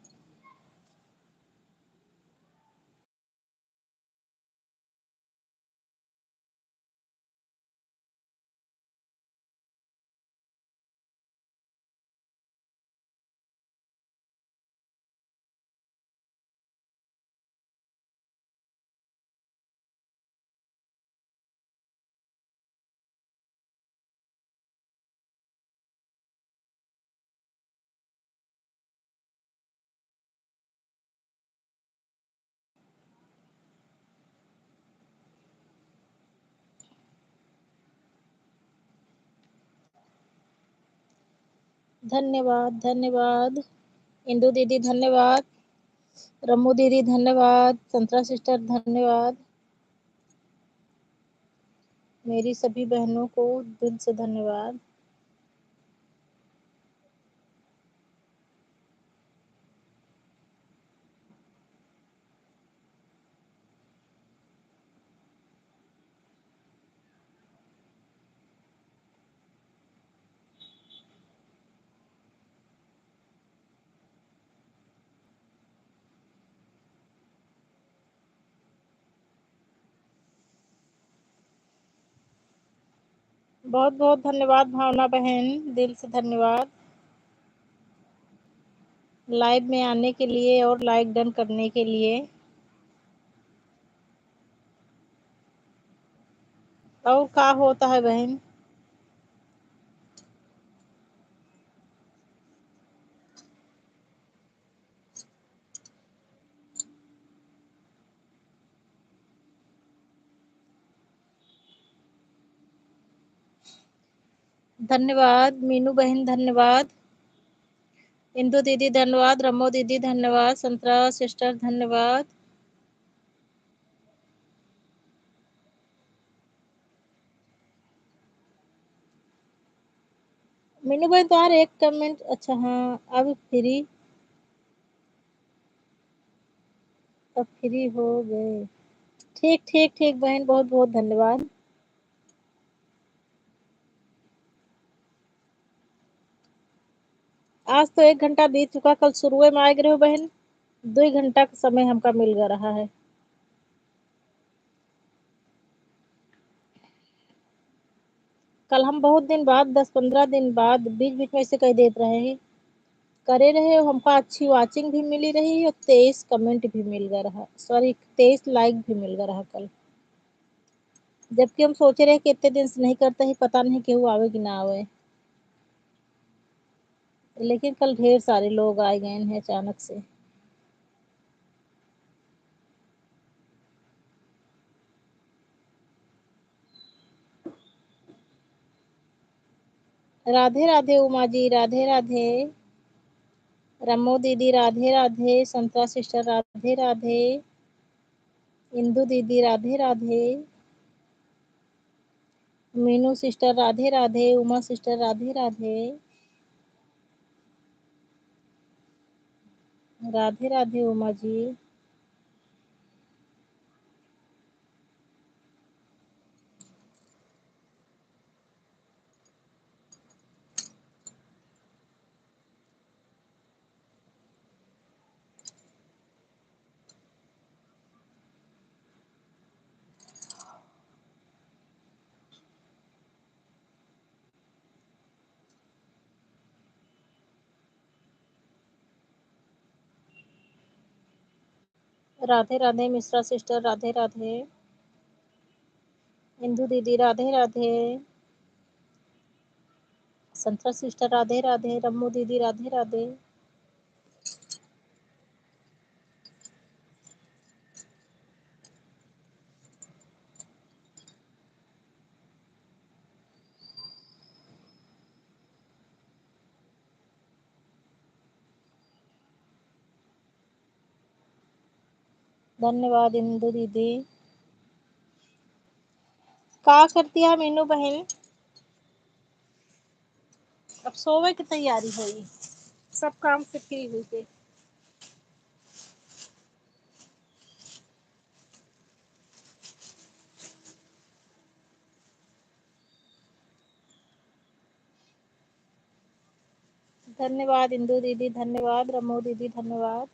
धन्यवाद, धन्यवाद। इंदु दीदी धन्यवाद। रम्मू दीदी धन्यवाद। संतरा सिस्टर धन्यवाद। मेरी सभी बहनों को दिल से धन्यवाद। बहुत बहुत धन्यवाद भावना बहन, दिल से धन्यवाद लाइव में आने के लिए और लाइक डन करने के लिए। और क्या होता है बहन? धन्यवाद मीनू बहन, धन्यवाद इंदु दीदी, धन्यवाद रमो दीदी, धन्यवाद संतरा सिस्टर, धन्यवाद। मीनू बहन तुम्हारा एक कमेंट, अच्छा हाँ अब फ्री, अब फ्री हो गए। ठीक ठीक ठीक बहन, बहुत बहुत धन्यवाद। आज तो 1 घंटा बीत चुका, कल शुरू में आ गए हो बहन, 2 घंटा का समय हमका मिल गया रहा है। कल हम बहुत दिन बाद, 10-15 दिन बाद बीच बीच में ऐसे कह देते रहे हैं, करे रहे हो, हमको अच्छी वाचिंग भी मिली रही और 23 कमेंट भी मिल गया रहा, सॉरी 23 लाइक भी मिल गया रहा कल। जबकि हम सोचे रहे कि इतने दिन से नहीं करते ही, पता नहीं केहू आवे कि ना आवे, लेकिन कल ढेर सारे लोग आ गए हैं अचानक से। राधे राधे उमा जी, राधे राधे रमो दीदी, राधे राधे संतरा सिस्टर, राधे राधे इंदु दीदी, Radhe Radhe Meenu sister, Radhe Radhe Uma sister, Radhe Radhe Radhe Radhe Uma ji. Radhe Radhe Mishra sister, Radhe Radhe Indu दीदी, राधे राधे संतरा सिस्टर, राधे राधे रम्मू दीदी, राधे राधे। धन्यवाद इंदु दीदी। का करती है मीनू बहन? अब सोवे की तैयारी हुई, सब काम से फ्री हुई के। धन्यवाद इंदु दीदी, धन्यवाद रमो दीदी, धन्यवाद।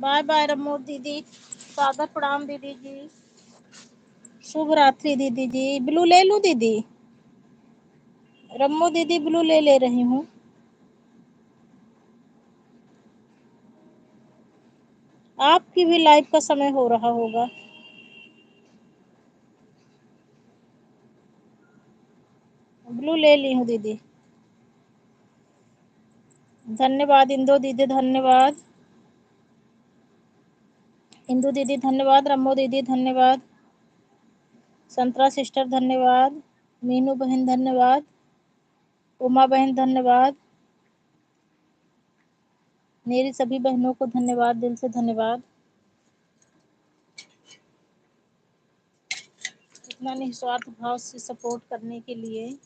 बाय बाय रमो दीदी, सादर प्रणाम दीदी जी, शुभ रात्रि दीदी जी। ब्लू ले लूं दीदी? रम्मो दीदी ब्लू ले रही हूँ। आपकी भी लाइव का समय हो रहा होगा। ब्लू ले ली हूँ दीदी। धन्यवाद इंदो दीदी, धन्यवाद इंदू दीदी, धन्यवाद रम्मो दीदी, धन्यवाद संतरा सिस्टर, धन्यवाद मीनू बहन, धन्यवाद उमा बहन, धन्यवाद मेरी सभी बहनों को धन्यवाद, दिल से धन्यवाद इतना निस्वार्थ भाव से सपोर्ट करने के लिए।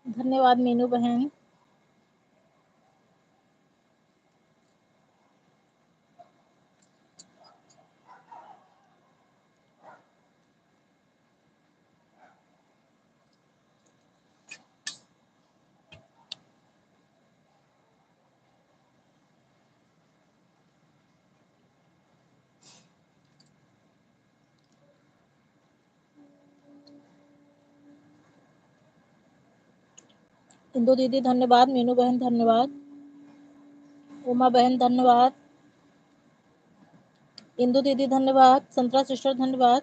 धन्यवाद मीनू बहन। इंदू दीदी धन्यवाद, मीनू बहन धन्यवाद, उमा बहन धन्यवाद, इंदू दीदी धन्यवाद, संतरा सिस्टर धन्यवाद।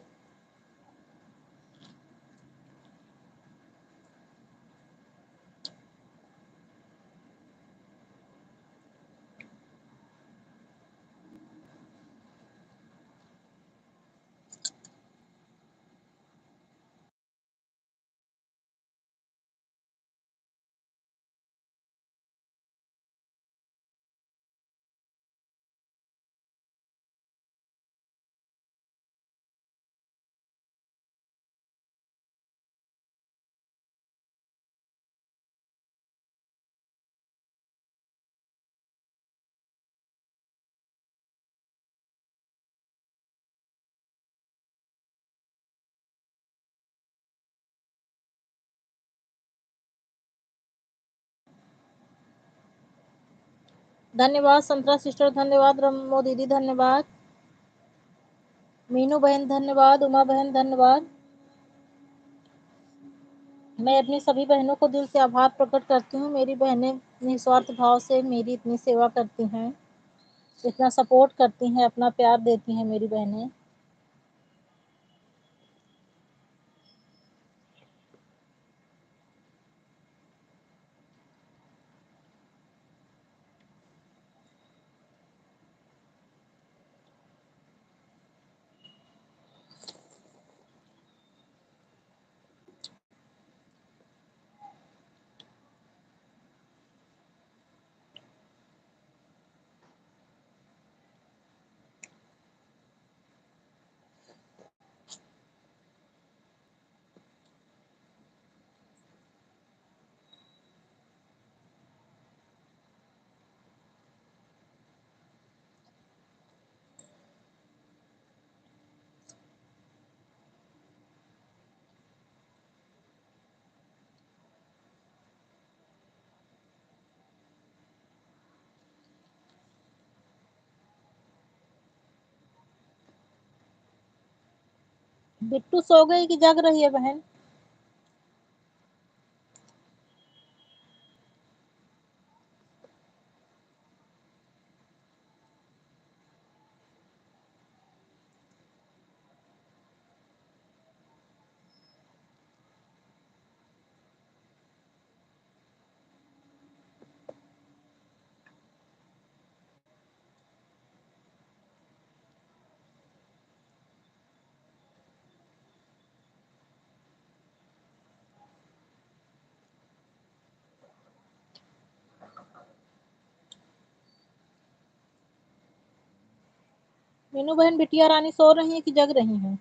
धन्यवाद संतरा सिस्टर, धन्यवाद रमो दीदी, धन्यवाद मीनू बहन, धन्यवाद उमा बहन, धन्यवाद। मैं अपनी सभी बहनों को दिल से आभार प्रकट करती हूँ। मेरी बहनें निस्वार्थ भाव से मेरी इतनी सेवा करती हैं, इतना सपोर्ट करती हैं, अपना प्यार देती हैं मेरी बहनें। बिट्टू सो गई कि जग रही है बहन? मीनू बहन बिटिया रानी सो रही है कि जग रही हैं?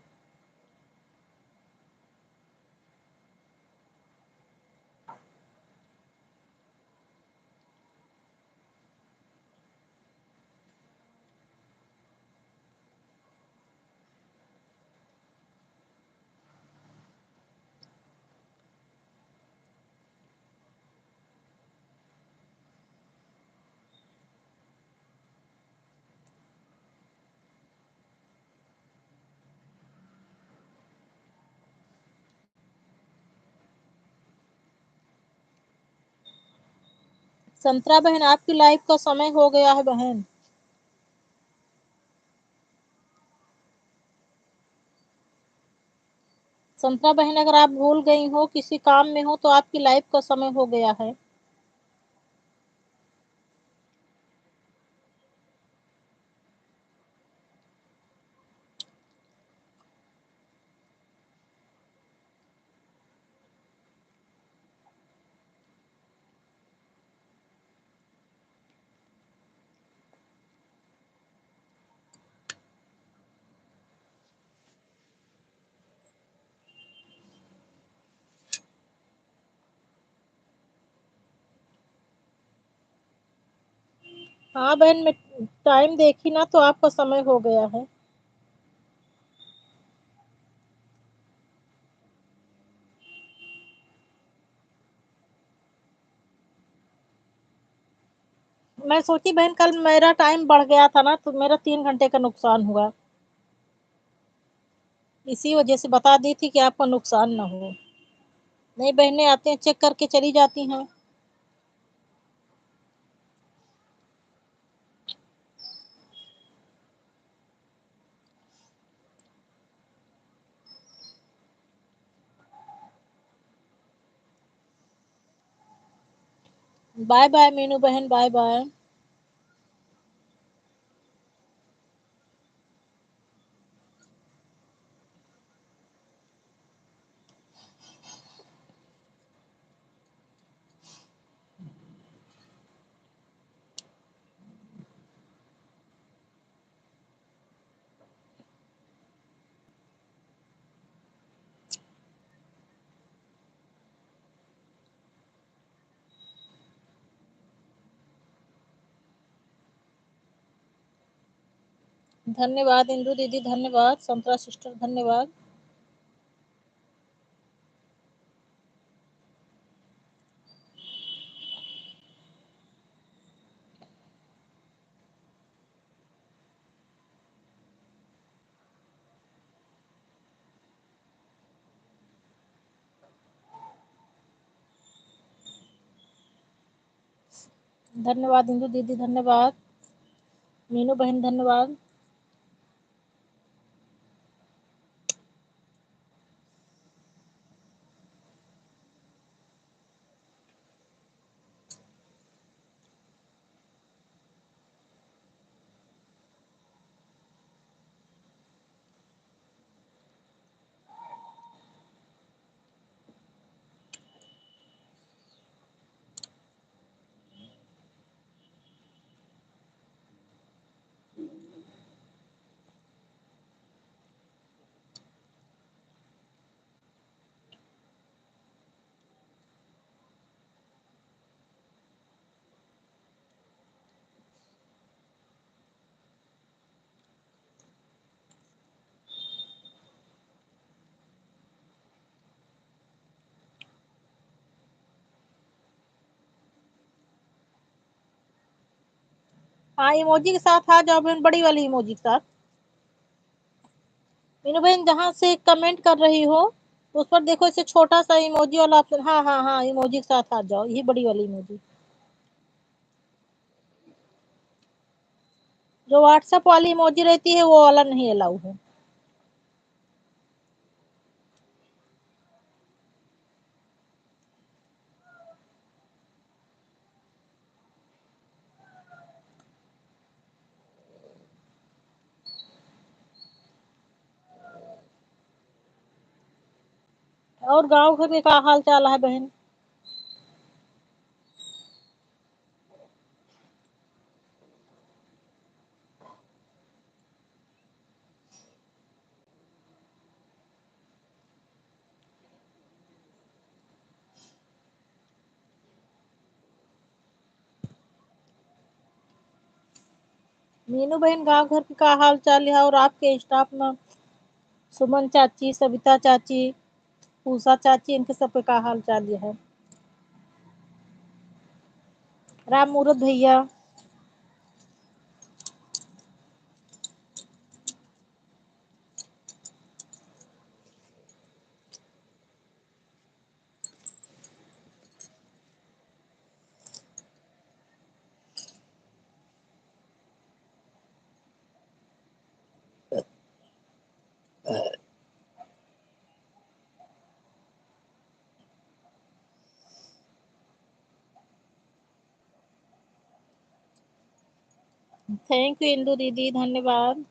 संतरा बहन आपकी लाइव का समय हो गया है बहन। संतरा बहन अगर आप भूल गई हो किसी काम में हो तो आपकी लाइव का समय हो गया है। हाँ बहन मैं टाइम देखी ना तो आपका समय हो गया है। मैं सोची बहन कल मेरा टाइम बढ़ गया था ना तो मेरा 3 घंटे का नुकसान हुआ। इसी वजह से बता दी थी कि आपका नुकसान ना हो। नहीं बहनें आते हैं चेक करके चली जाती हैं। बाय बाय मीनू बहन, बाय बाय। धन्यवाद इंदु दीदी, धन्यवाद संतरा सिस्टर, धन्यवाद। धन्यवाद इंदु दीदी, धन्यवाद। मीनू बहन धन्यवाद। हाँ इमोजी के साथ आ जाओ बहन, बड़ी वाली इमोजी के साथ। मीनू बहन जहां से कमेंट कर रही हो उस पर देखो इसे छोटा सा इमोजी वाला ऑप्शन, हाँ हाँ हाँ इमोजी के साथ आ जाओ, यही बड़ी वाली इमोजी। जो व्हाट्सएप वाली इमोजी रहती है वो वाला नहीं अलाउ है। और गांव घर में क्या हाल चाल है बहन? मीनू बहन गांव घर के का हाल चाल है और आपके स्टाफ में सुमन चाची, सविता चाची, पूसा चाची, इनके सबके का हाल चाल है? राम मूरत भैया, थैंक यू इंदू दीदी, धन्यवाद।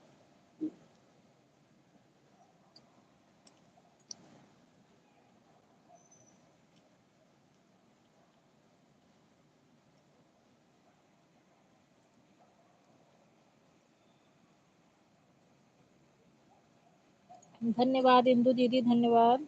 धन्यवाद इंदू दीदी, धन्यवाद।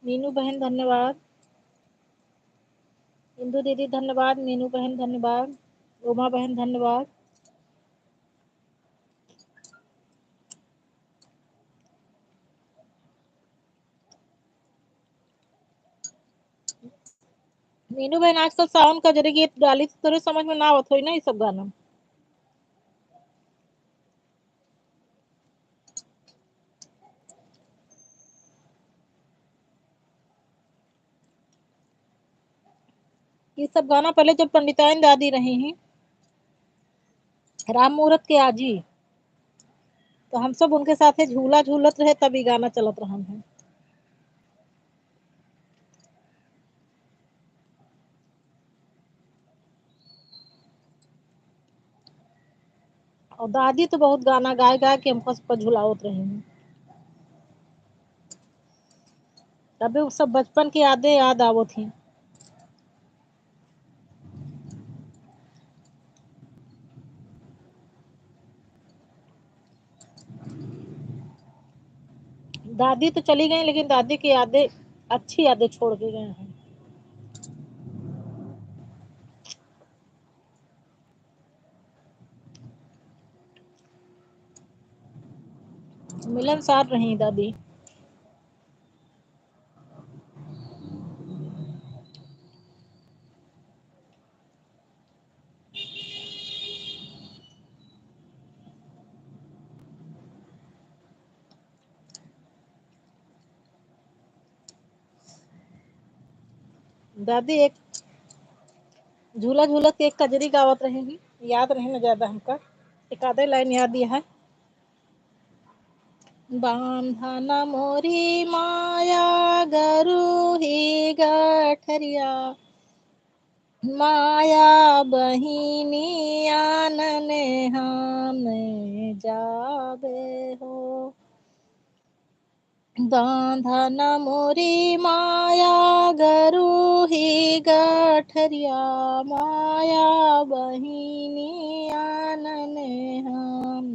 मीनू बहन धन्यवाद, इंदू दीदी धन्यवाद, मीनू बहन धन्यवाद, उमा बहन धन्यवाद। मीनू बहन आजकल सावन का जरे गीत डाली तो तोरे समझ में ना आवत होई ना ये सब गाना। ये सब गाना पहले जब पंडिताइन दादी रही हैं, राम मुहूर्त के आजी, तो हम सब उनके साथे झूला झूलत रहे तभी गाना चलत रहन है। और दादी तो बहुत गाना गाय गाय के हमको सब झुलावत रही हैं। तभी वो सब बचपन की यादें याद आवत थी। दादी तो चली गई लेकिन दादी की यादें, अच्छी यादें छोड़ के गए हैं। मिलनसार रही दादी। दादी एक झूला झूलत के एक कजरी गावत रहेगी, याद नहीं ना ज्यादा हमका, एक आधे लाइन याद दिया है। बांधन मोरी माया गरु ही गठरिया, माया बहिनी आनन हम जाबे हो। बांधन मोरी माया गरु ही गठरिया, माया बहिनी आनन हम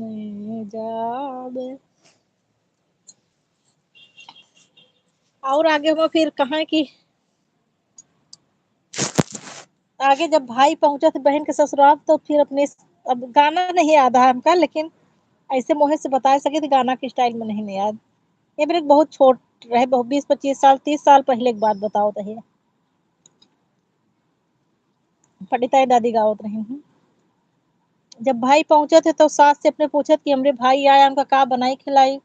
जाबे। और आगे हम फिर कहा कि आगे जब भाई पहुंचा था बहन के ससुराल तो फिर अपने, अब गाना नहीं याद है हमका, लेकिन ऐसे मोहे से बता सके तो गाना के स्टाइल में नहीं याद। ये मेरे बहुत छोट रहे, बहुत 20-25 साल 30 साल पहले की बात बताओ तो है। पंडिताई दादी गावत रही हूँ। जब भाई पहुंचे थे तो सास से अपने पूछत कि हमरे भाई आया, उनका का बनाई खिलाई।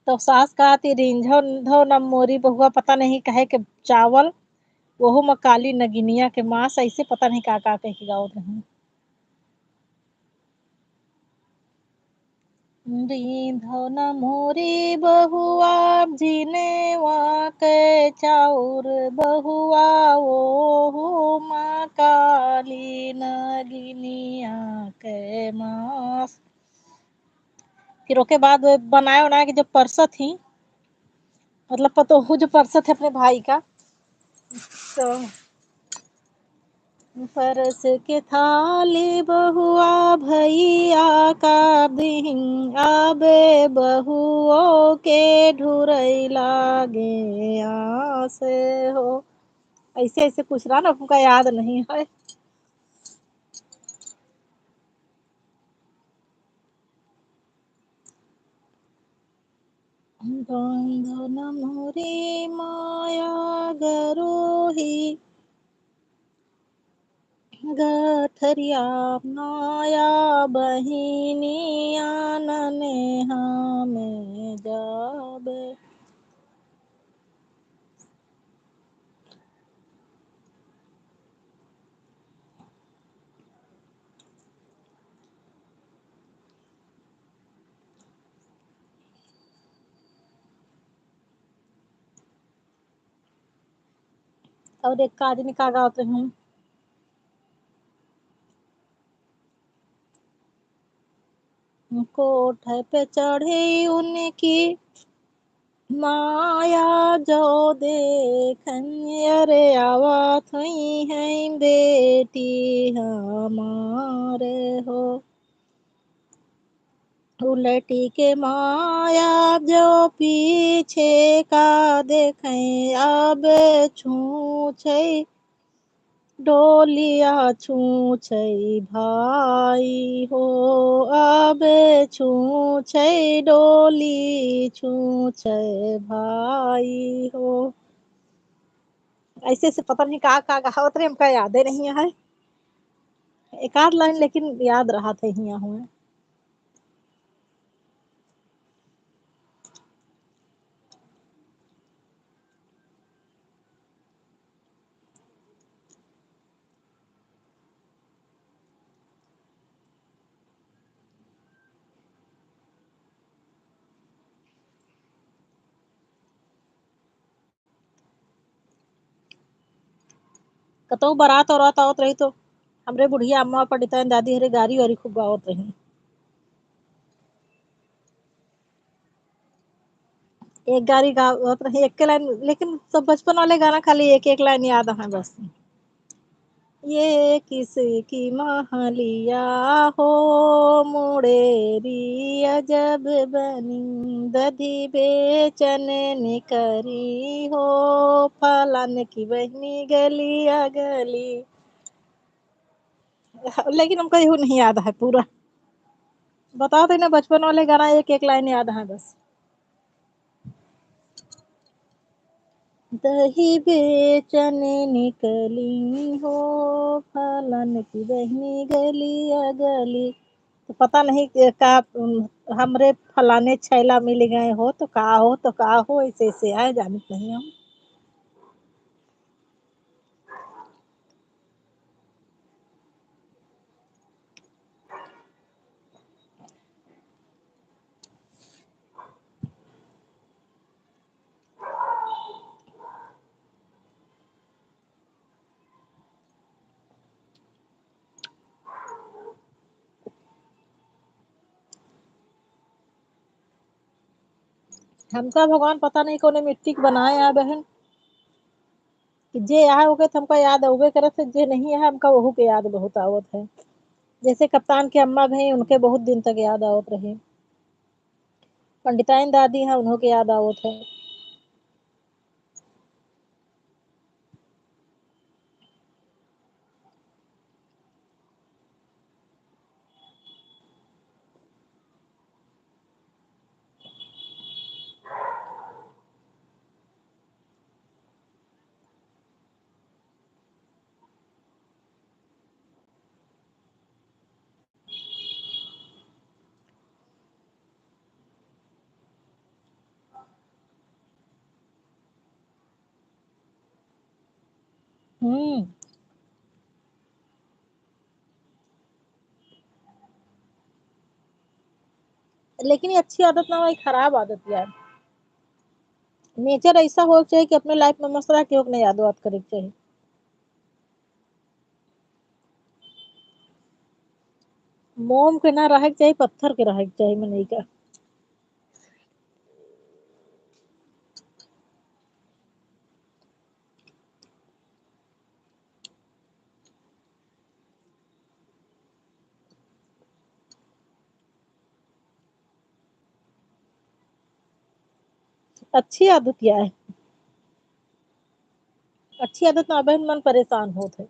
तो सास कहा थी रिंझो धो न मोरी बहुआ, पता नहीं कहे के चावल, वहू में काली नगिनिया के मांस, ऐसे पता नहीं का कह के गावत रही। रींधो न मोरी बहुआ जीने के चाउर बहुआ ओ माँ काली नगिनिया के मास। फिर ओके बाद बनाए बनाए के जब परसत थी, मतलब पतोहू जो परसत है अपने भाई का, तो परस के थाली बहुआ भैया का दीन आबे बहुओं के ढुरई लागे आसे हो। ऐसे ऐसे कुछ रहा ना, हमका याद नहीं है। बंधन मोरी माया गरोही गठरिया नाया बहिनिया ननेहा में जाबे। और एक का आदमी का गाते हैं, कोठ पे चढ़े उनकी माया जो देखन, अरे आवत हुई है बेटी हमारे हो। उलटी के माया जो पीछे का देखें, अब छूछे डोलिया छूछे भाई हो, अब छूछे डोली छूछे भाई हो। ऐसे ऐसे पता नहीं का कहावत रे, हमका यादे नहीं है। एक आध लाइन लेकिन याद रहा थे हिया हुए। कतौ बारात और आवत रही तो हमरे बुढ़िया अम्मा पंडिता दादी हरे गारी वारी खूब गावत रही। एक गारी गावत रही एक के लाइन, लेकिन सब बचपन वाले गाना खाली एक एक लाइन याद है बस। ये किसकी महलिया हो मुड़ेरी अजब बनी, दधी बेचन निकरी हो फलान की बहनी गलिया गली। लेकिन हमको यू नहीं याद है पूरा। बताओ तो ना, बचपन वाले गाना एक एक लाइन याद है बस। दही बेचन निकली हो फलन की बहनी गलिया गली। तो पता नहीं का हमरे फलाने छैला मिल गए हो तो का हो तो का हो, ऐसे ऐसे आए जानत नहीं हम। हमका भगवान पता नहीं कौन मिट्टी के बनाए है बहन, कि जे आए होगे तो हमका याद होगे करे थे, जे नहीं है हमका वहू के याद बहुत आवत है। जैसे कप्तान के अम्मा भई उनके बहुत दिन तक याद आवत रहे। पंडिताइन दादी हैं उन्हों के याद आवत है। हम्म। लेकिन ये अच्छी आदत ना हो, ये खराब आदत यार। नेचर ऐसा हो चाहिए कि अपने लाइफ में मस्त रह के नहीं याद वाद करे के चाहिए। मोम के ना रहे के चाहिए, पत्थर के रहे के चाहिए मनई का। अच्छी आदत या है। अच्छी आदत ना बहन मन परेशान होत है।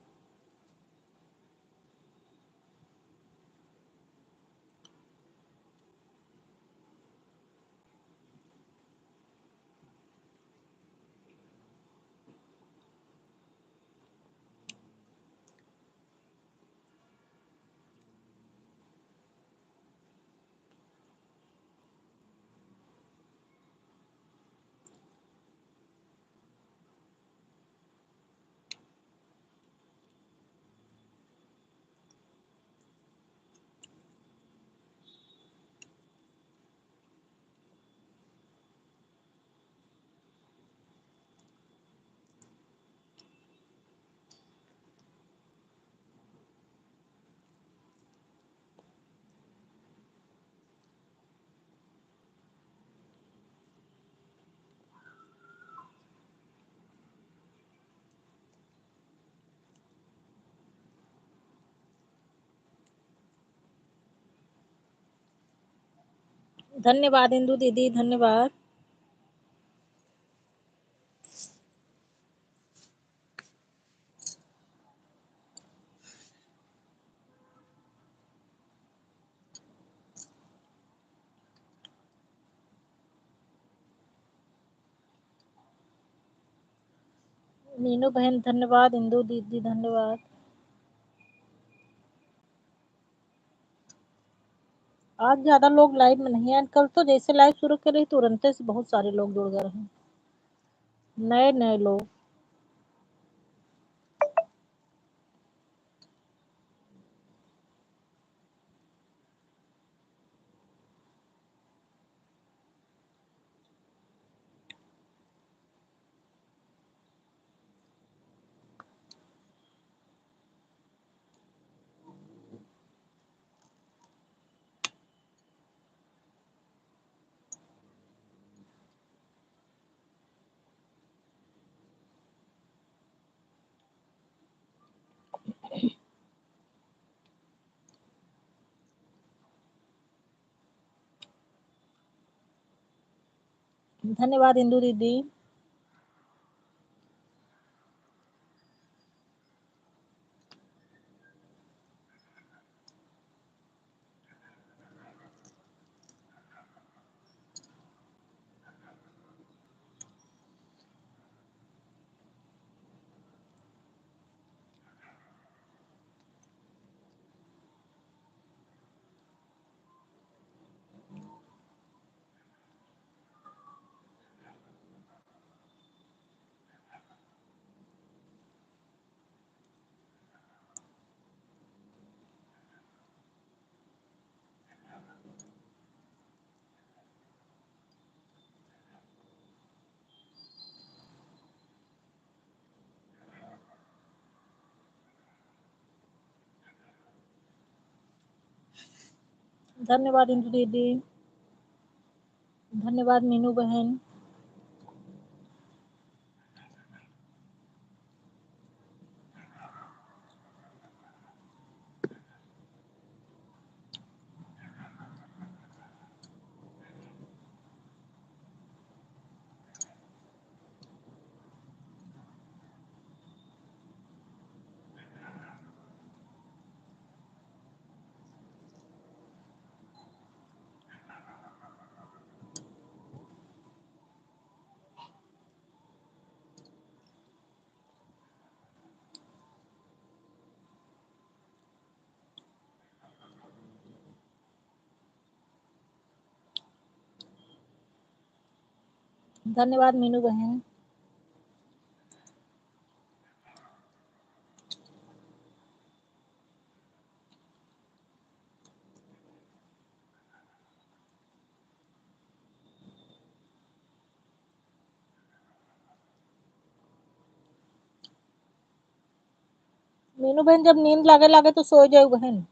धन्यवाद इंदु दीदी, धन्यवाद। मीनू बहन धन्यवाद, इंदु दीदी धन्यवाद। आज ज्यादा लोग लाइव में नहीं है, कल तो जैसे लाइव शुरू करी तुरंत से बहुत सारे लोग जुड़ गए हैं, नए नए लोग। धन्यवाद इंदु दीदी। धन्यवाद इंदु दीदी, धन्यवाद मीनू बहन। धन्यवाद मीनू बहन। मीनू बहन जब नींद लागे लागे तो सो जाओ बहन।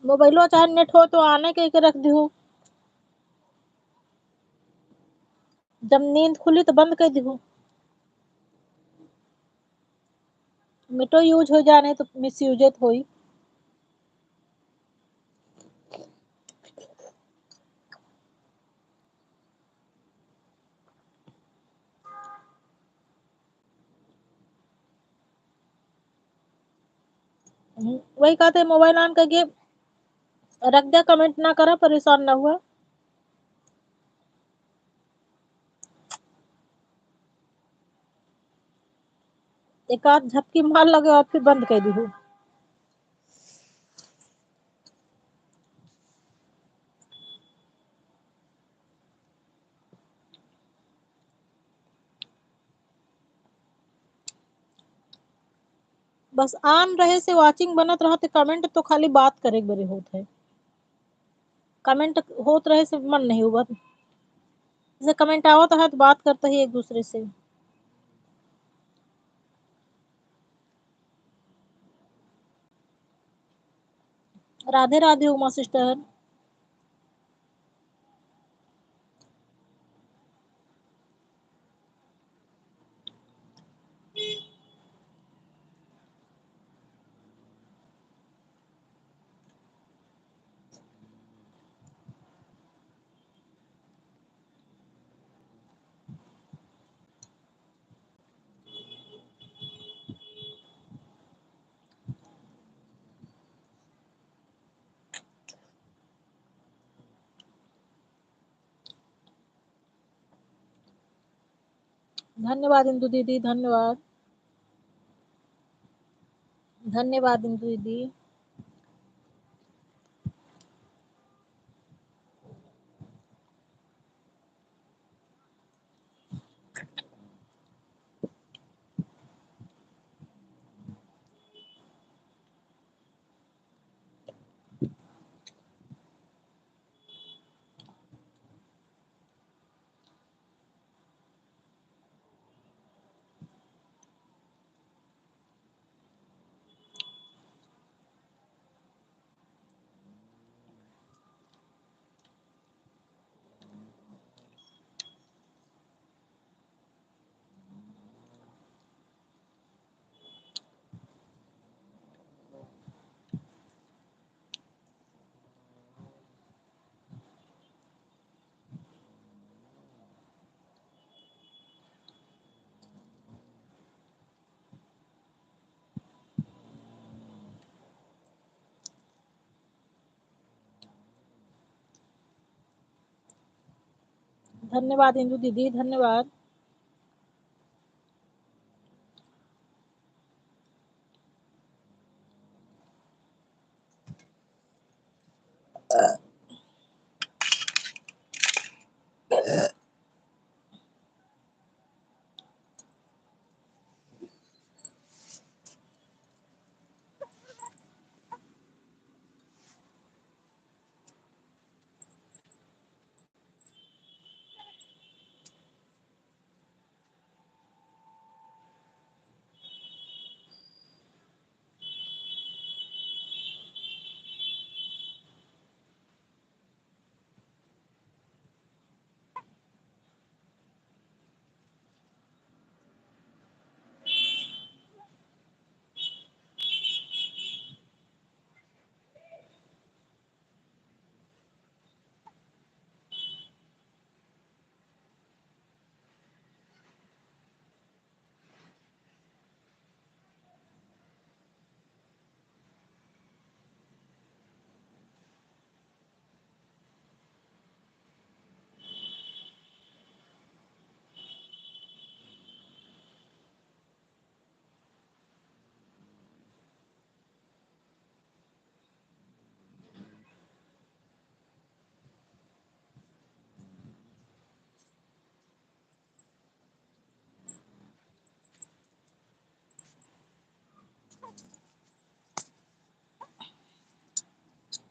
मोबाइलो चाहे नेट हो तो आने के रख दियो। जब नींद खुली तो बंद कर दियो। मिटो यूज हो जाने तो मिस यूज होई। वही कहते मोबाइल ऑन करके रख दिया, कमेंट ना करा, परेशान ना हुआ। एक आध झपकी मार लगे और फिर बंद कर दियो। बस ऑन रहे से वाचिंग बनत रहते, कमेंट तो खाली बात करे बरे होत है। कमेंट होत रहे से मन नहीं हुआ। जैसे कमेंट आवत है तो बात करते ही एक दूसरे से। राधे राधे उमा सिस्टर। धन्यवाद इंदु दीदी, धन्यवाद। धन्यवाद इंदु दीदी। धन्यवाद इंदु दीदी, धन्यवाद।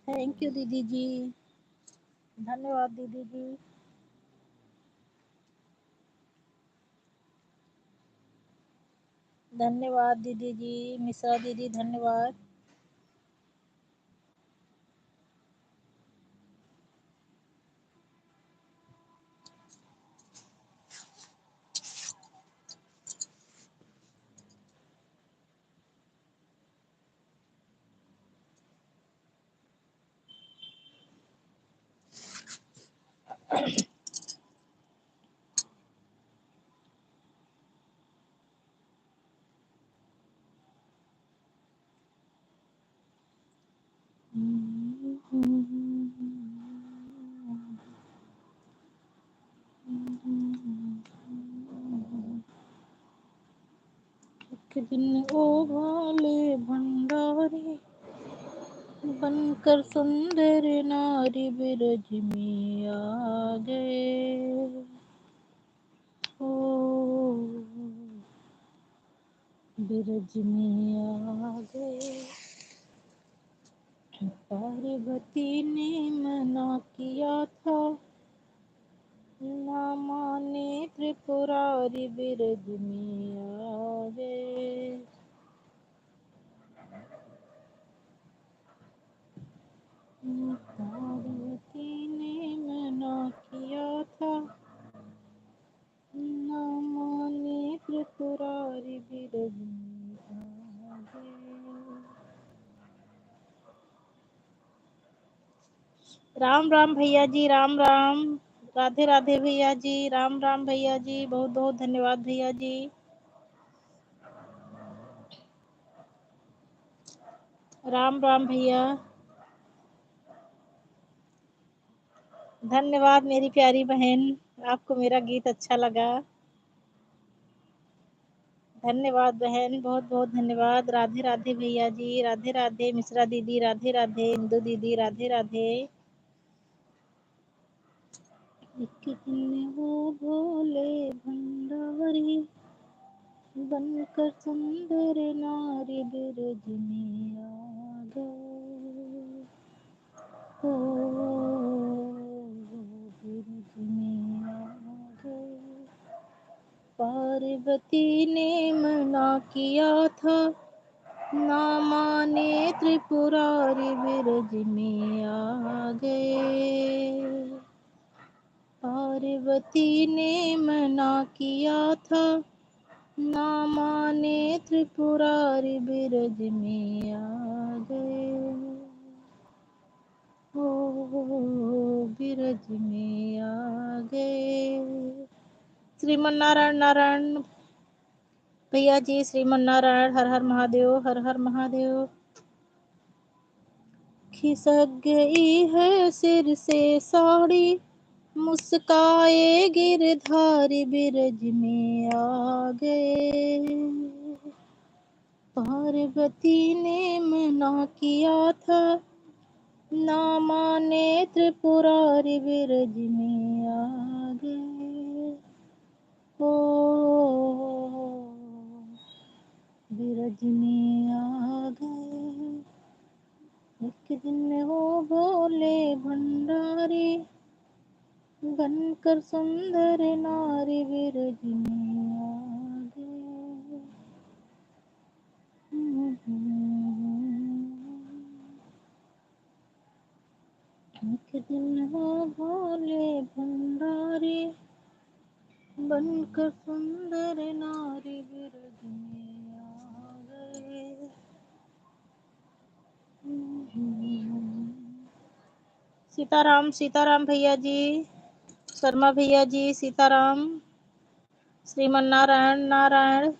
थैंक यू दीदी जी, धन्यवाद दीदी जी। धन्यवाद दीदी जी, मिश्रा दीदी धन्यवाद। एक दिन ओ भोले भंडारी बनकर सुंदर नारी बिरज में आ गए। ओ बिरज में आ गए। पार्वती ने मना किया था, ना माने त्रिपुरारी बिरज में आ गए। पार्वती ने मना किया था, ना माने त्रिपुरारी बिरज में आ गए। राम राम भैया जी, राम राम। राधे राधे भैया जी, राम राम भैया जी, बहुत बहुत धन्यवाद भैया जी। राम राम भैया, धन्यवाद मेरी प्यारी बहन, आपको मेरा गीत अच्छा लगा। धन्यवाद बहन, बहुत बहुत धन्यवाद। राधे राधे भैया जी, राधे राधे मिश्रा दीदी, राधे राधे इंदु दीदी, राधे राधे। एक दिन वो भोले भंडारी बनकर सुंदर नारी बिरज में आ गए। ओ बिरज में आ गए। पार्वती ने मना किया था, ना माने त्रिपुरारी बिरज में आ गए। पार्वती ने मना किया था, ना माने त्रिपुरारी बिरज में आ गए। ओ बिरज में आ गए। श्रीमन नारायण नारायण भैया जी, श्रीमन नारायण, हर हर महादेव, हर हर महादेव। खिसक गई है सिर से साड़ी, मुस्काए गिरधारी बिरज में आ गए। पार्वती ने मना किया था, ना माने त्रिपुरारी बिरज में आ गए। ओ बिरज में आ गए। एक दिन वो भोले भंडारी बनकर सुंदर नारी बिरज में आ गए। एक दिन वो भोले भंडारी बनकर सुंदर नारी बिरज में आ गए। सीताराम सीताराम भैया जी, शर्मा भैया जी, सीताराम। श्रीमन नारायण नारायण,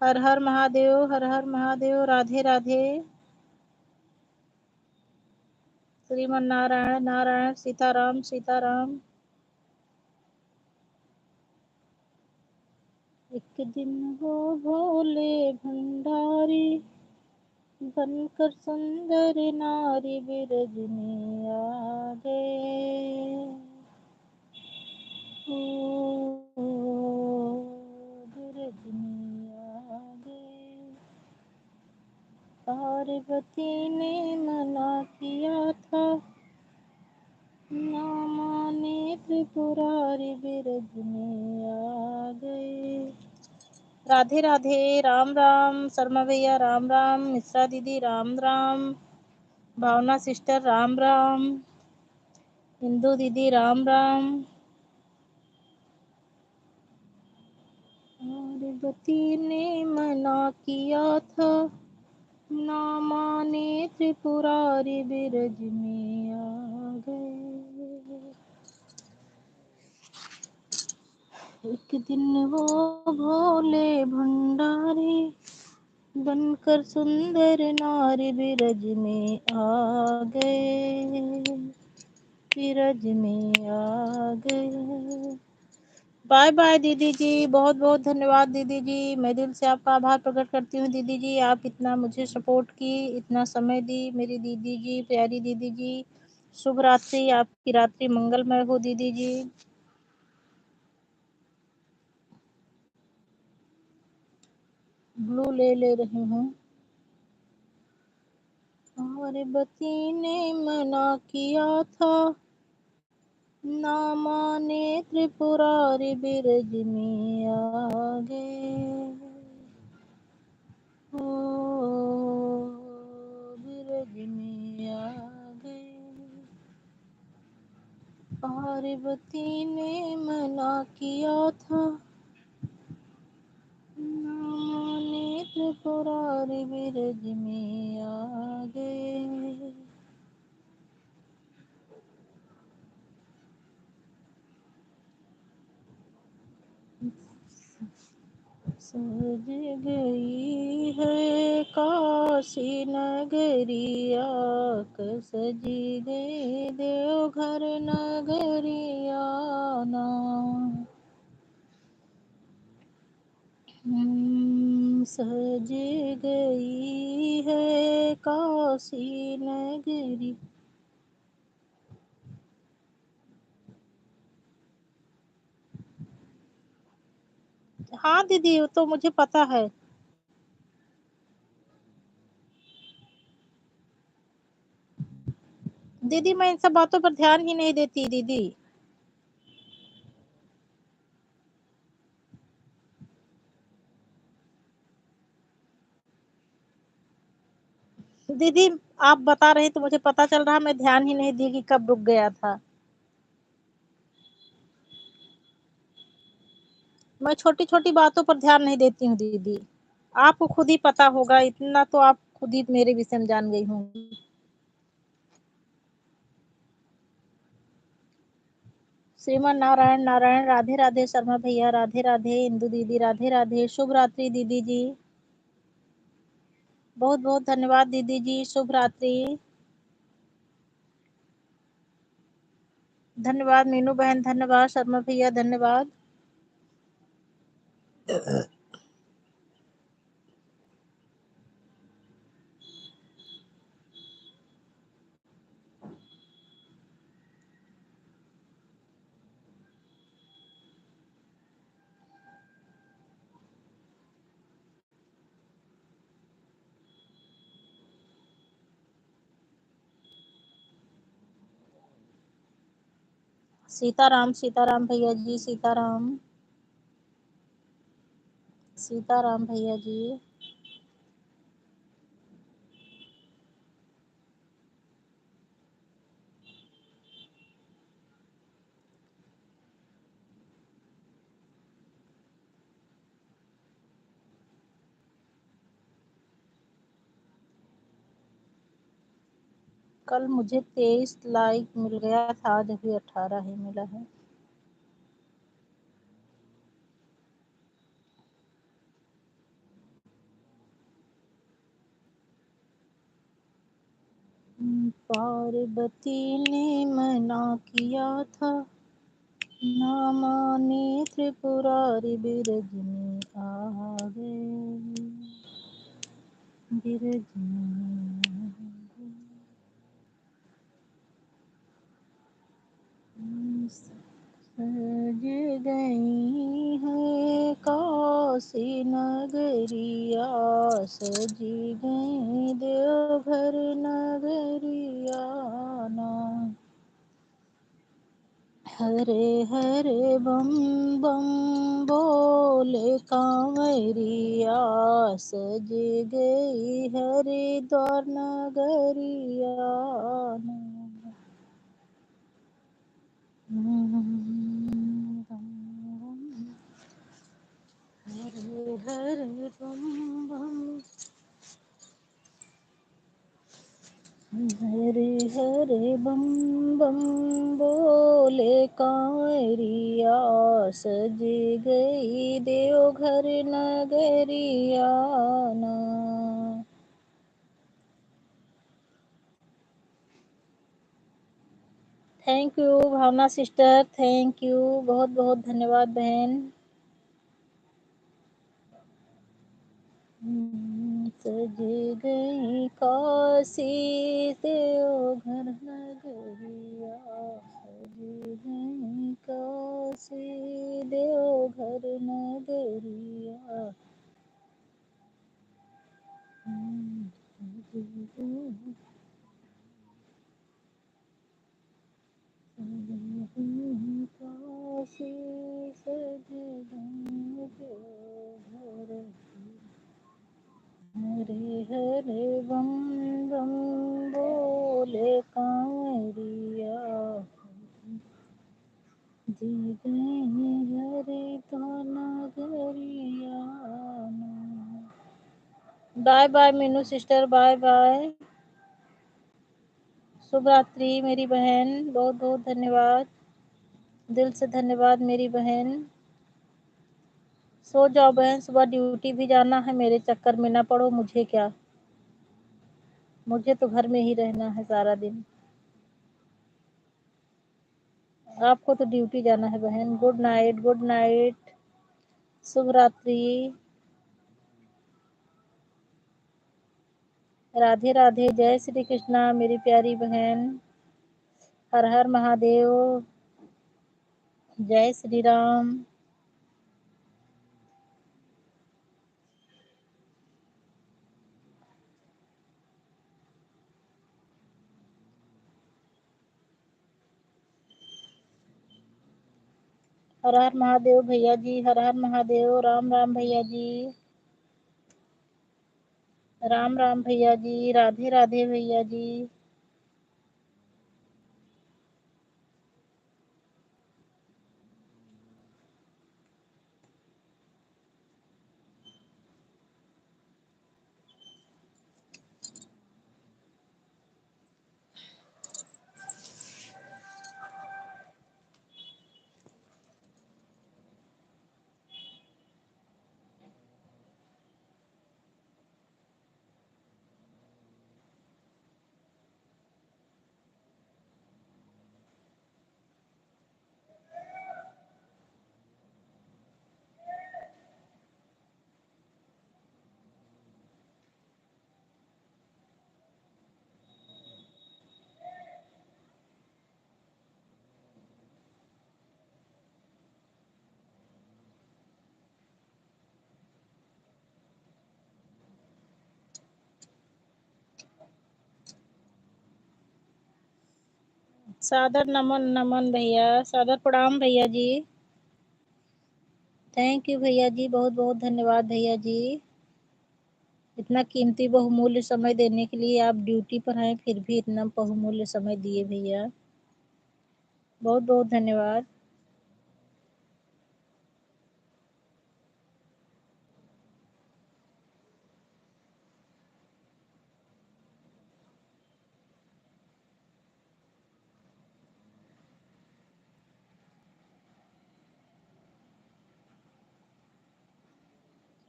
हर हर महादेव, हर हर महादेव, राधे राधे। श्रीमन नारायण नारायण, सीताराम सीताराम। एक दिन वो भोले भंडारी बनकर सुंदर नारी बिरज में आ गए। ओ बिरज में आ गए। पार्वती ने मना किया था, ना माने त्रिपुरारी बिरज में आ गए। राधे राधे, राम राम, शर्मा भैया राम राम, मिश्रा दीदी राम राम, भावना सिस्टर राम राम, इंदू दीदी राम राम। पार्वती ने मना किया था, ना माने त्रिपुरारी बिरज में आ गए। एक दिन वो भोले भंडारी बनकर सुंदर नारी बिरज में आ गए, बिरज में आ गए। बाय बाय दीदी जी, बहुत बहुत धन्यवाद दीदी जी। मैं दिल से आपका आभार प्रकट करती हूँ दीदी जी, आप इतना मुझे सपोर्ट की, इतना समय दी मेरी दीदी जी, प्यारी दीदी जी। शुभ रात्रि, आपकी रात्रि मंगलमय हो दीदी जी। ब्लू ले रही हूँ। पार्वती ने मना किया था, ना माने त्रिपुरारी बिरज में आ गए। ओ बिरज में आ गए। पार्वती ने मना किया था, ना माने त्रिपुरारी बिरज में आ गए। सज गई है काशी नगरिया, सजी गई देवघर नगरिया ना। सज गई है काशी नगरी। हाँ दीदी, वो तो मुझे पता है। दीदी मैं इन सब बातों पर ध्यान ही नहीं देती दीदी। दीदी आप बता रहे तो मुझे पता चल रहा, मैं ध्यान ही नहीं दी कि कब रुक गया था। मैं छोटी छोटी बातों पर ध्यान नहीं देती हूँ दीदी। आपको खुद ही पता होगा, इतना तो आप खुद ही मेरे विषय में जान गई होंगी। श्रीमान नारायण नारायण, राधे राधे शर्मा भैया, राधे राधे इंदु दीदी, राधे राधे, शुभ रात्रि दीदी जी। बहुत बहुत धन्यवाद दीदी जी, शुभ रात्रि। धन्यवाद मीनू बहन, धन्यवाद शर्मा भैया, धन्यवाद। सीताराम सीताराम भैया जी, सीताराम। सीताराम भैया जी। कल मुझे 23 लाइक मिल गया था, आज अभी 18 ही मिला है। पार्वती ने मना किया था, ना माने त्रिपुरारी बिरज में आ गए, बिरज में सज गई है काशी नगरिया, सजी गई देवघर हरे हरे बम बम बोले कांवरिया, सज गई हरिद्वार नगरिया। हरे हरे बम बम, हरे हरे बम बम बोले कांवरिया, सज गई देवघर नगरिया ना। Thank you Bhavna sister, thank you, बहुत बहुत धन्यवाद बहन। सज गई काशी देवघर नगरिया, सज गई काशी देवघर नगरिया। काशी सज गई देवघर। हरे हरे बम बम बोले कांवरिया, जी गए हरिद्वार नगरिया। Bye bye Meenu sister, bye bye. शुभ रात्रि मेरी बहन, बहुत बहुत धन्यवाद, दिल से धन्यवाद मेरी बहन। सो जाओ बहन, सुबह ड्यूटी भी जाना है, मेरे चक्कर में ना पड़ो। मुझे क्या, मुझे तो घर में ही रहना है सारा दिन। आपको तो ड्यूटी जाना है बहन। गुड नाइट, गुड नाइट, शुभ रात्रि, राधे राधे, जय श्री कृष्णा मेरी प्यारी बहन। हर हर महादेव, जय श्री राम। हर हर महादेव भैया जी, हर हर महादेव। राम राम भैया जी, राम राम भैया जी, राधे राधे भैया जी। सादर नमन नमन भैया, सादर प्रणाम भैया जी। थैंक यू भैया जी, बहुत बहुत धन्यवाद भैया जी। इतना कीमती बहुमूल्य समय देने के लिए। आप ड्यूटी पर हैं फिर भी इतना बहुमूल्य समय दिए भैया, बहुत बहुत धन्यवाद।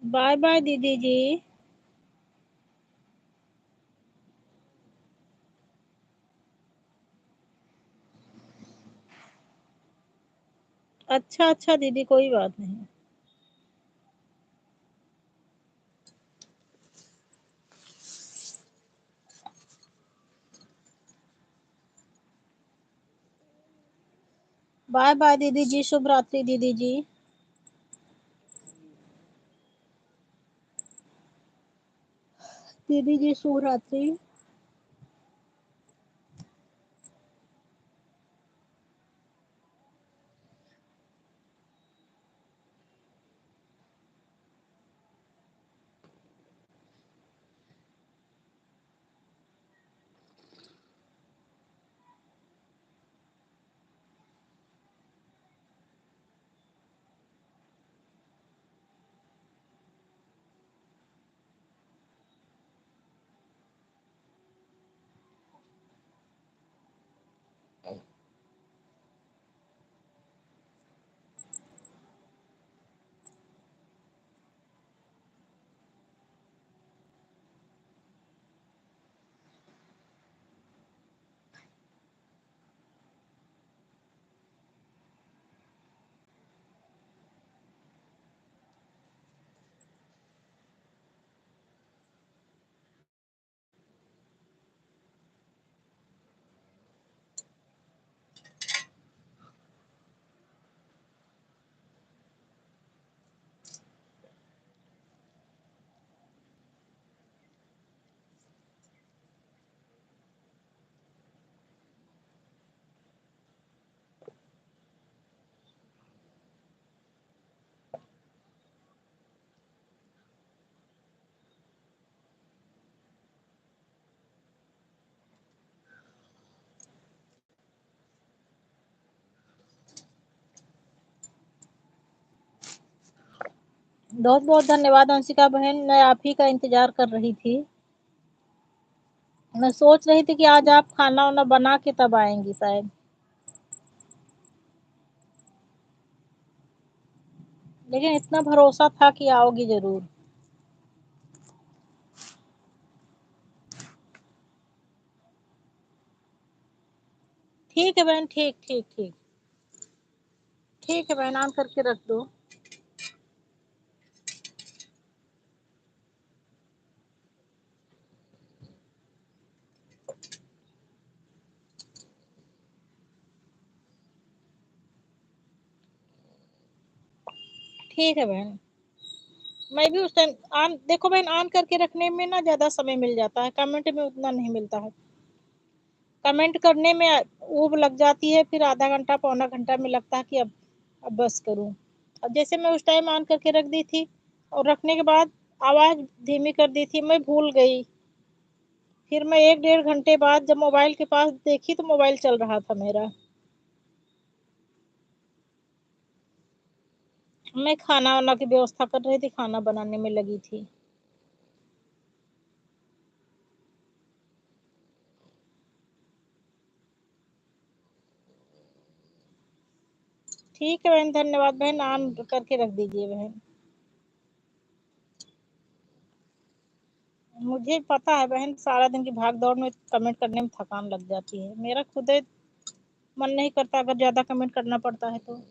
बाय बाय दीदी जी। अच्छा अच्छा दीदी, कोई बात नहीं। बाय बाय दीदी जी, शुभ रात्रि दीदी जी। दीदी जी शुभ रात्रि। बहुत-बहुत धन्यवाद अंशिका बहन, मैं आप ही का इंतज़ार कर रही थी। मैं सोच रही थी कि आज आप खाना-वाना बना के तब आएँगी शायद। लेकिन इतना भरोसा था कि आओगी ज़रूर। ठीक है बहन, ठीक, ठीक, ठीक। ठीक है बहन, ऑन करके रख दो। ठीक है बहन। मैं भी उस टाइम ऑन देखो बहन, ऑन करके रखने में ना ज़्यादा समय मिल जाता है, कमेंट में उतना नहीं मिलता है। कमेंट करने में ऊब लग जाती है, फिर आधा घंटा, पौना घंटा में लगता है कि अब बस करूँ। अब जैसे मैं उस टाइम ऑन करके रख दी थी और रखने के बाद आवाज़ धीमी कर दी थी, मैं भूल गई। फिर मैं 1 डेढ़ घंटे बाद जब मोबाइल के पास देखी तो मोबाइल चल रहा था मेरा। मैं खाना-वाना की व्यवस्था कर रही थी, खाना बनाने में लगी थी। ठीक है बहन, धन्यवाद बहन, ऑन करके रख दीजिए बहन। मुझे पता है बहन, सारा दिन की भाग-दौड़ में कमेंट करने में थकान लग जाती है। मेरा खुद मन नहीं करता अगर ज़्यादा कमेंट करना पड़ता है तो।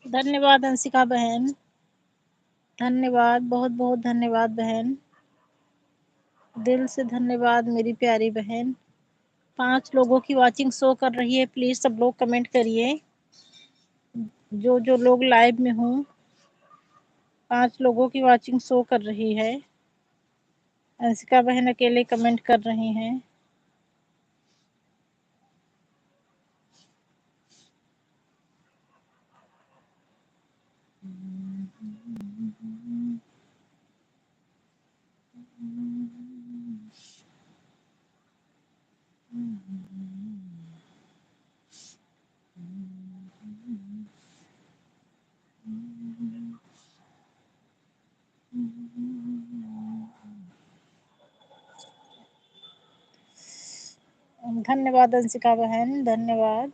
धन्यवाद अंशिका बहन, धन्यवाद, बहुत-बहुत धन्यवाद बहन। दिल से धन्यवाद मेरी प्यारी बहन। 5 लोगों की वॉचिंग शो कर रही है, प्लीज़ सब लोग कमेंट करिए। जो लोग लाइव में हो, 5 लोगों की वॉचिंग शो कर रही है। अंशिका बहन अकेले कमेंट कर रही हैं। धन्यवाद अंशिका बहन, धन्यवाद।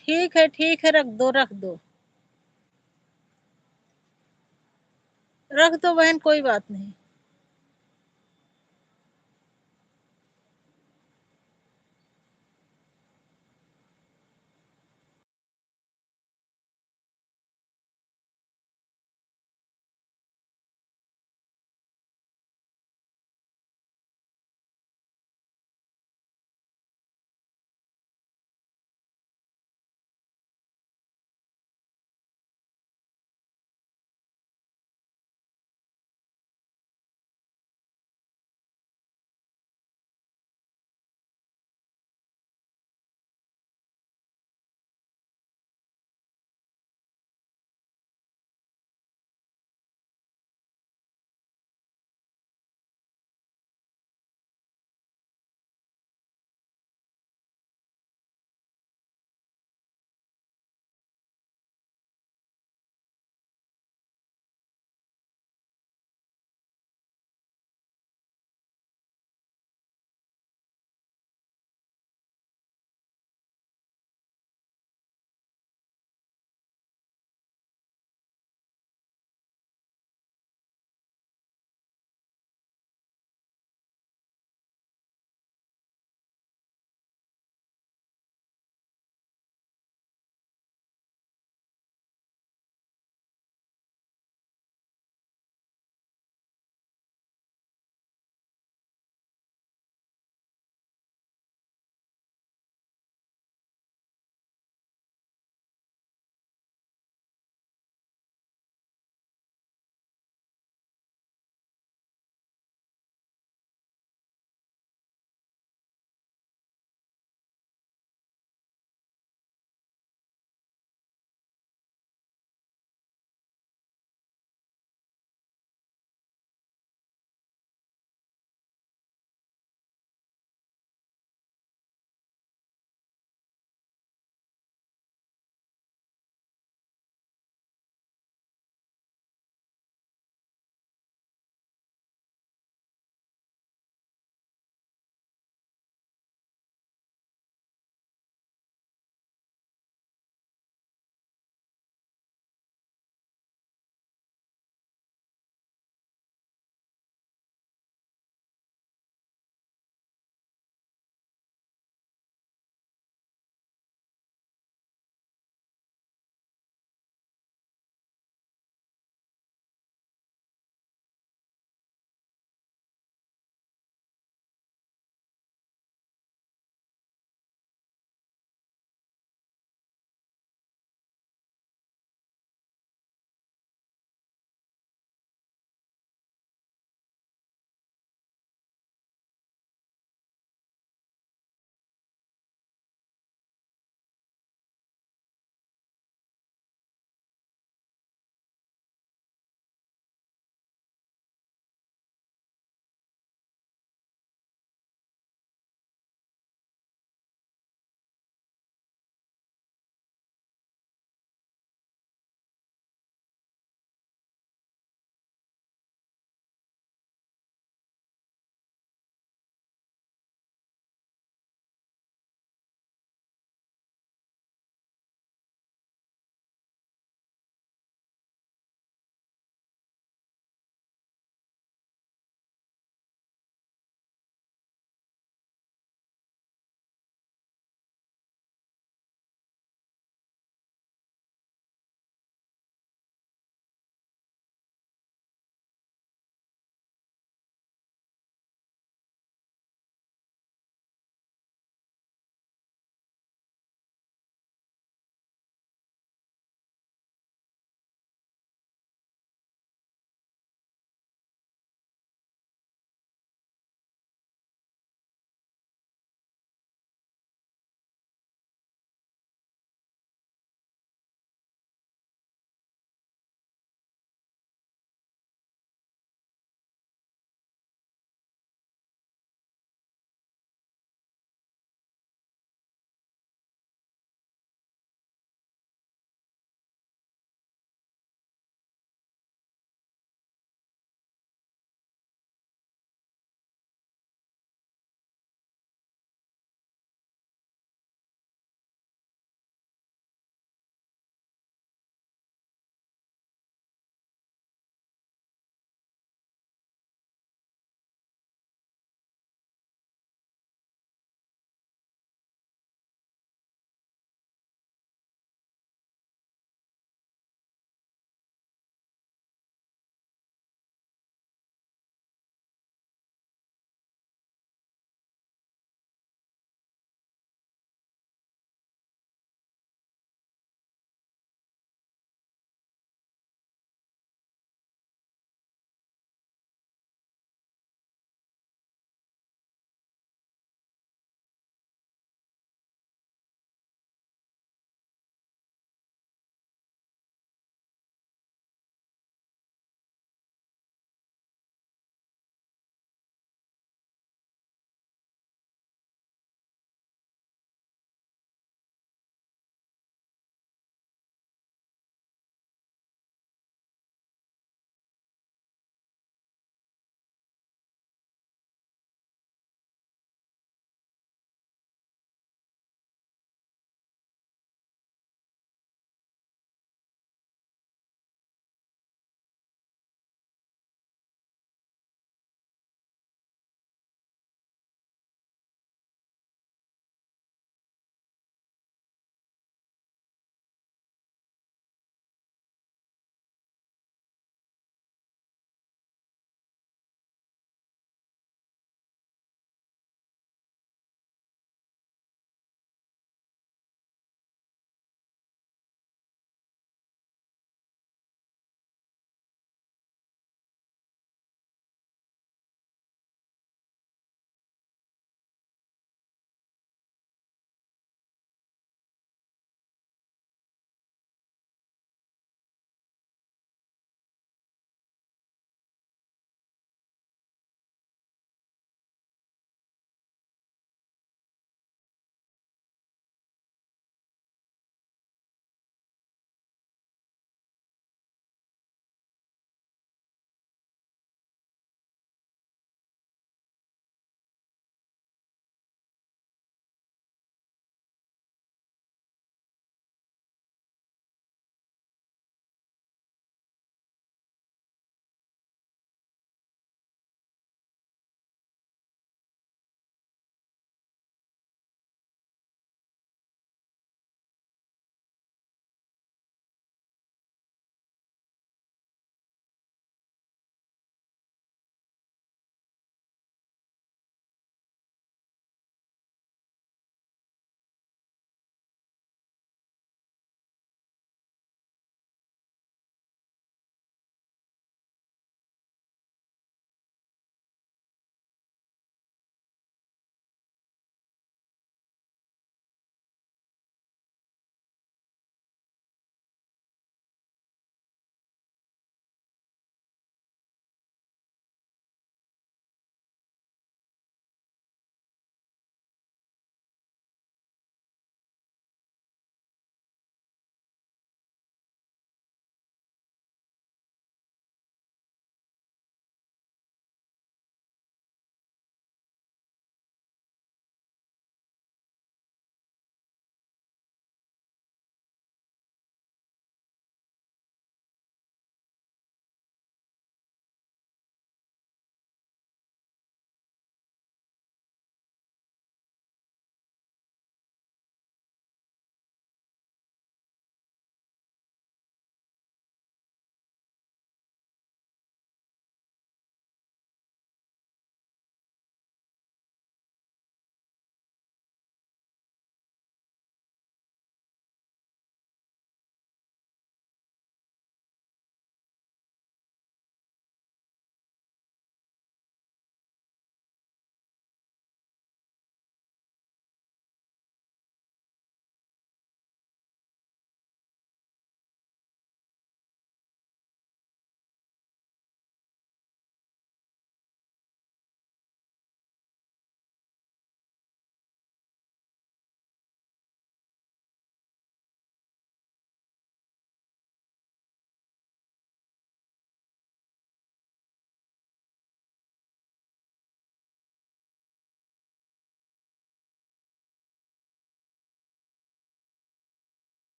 ठीक है, रख दो, रख दो। रख दो बहन, कोई बात नहीं।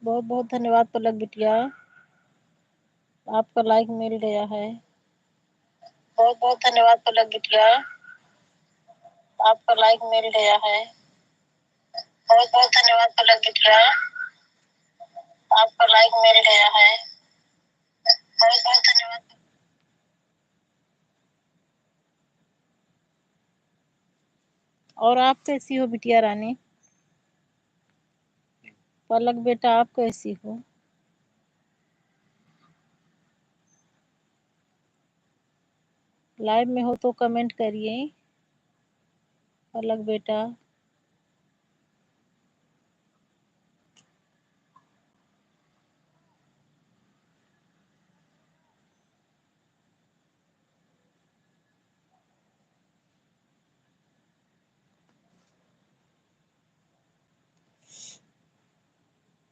बहुत बहुत धन्यवाद पलक बिटिया, आपका लाइक मिल गया है। बहुत बहुत धन्यवाद पलक बिटिया, आपका लाइक मिल गया है। बहुत बहुत धन्यवाद पलक बिटिया, आपका लाइक मिल गया है। बहुत बहुत धन्यवाद। और आप कैसी हो बिटिया रानी? पलक बेटा आप कैसी हो? लाइव में हो तो कमेंट करिए पलक बेटा।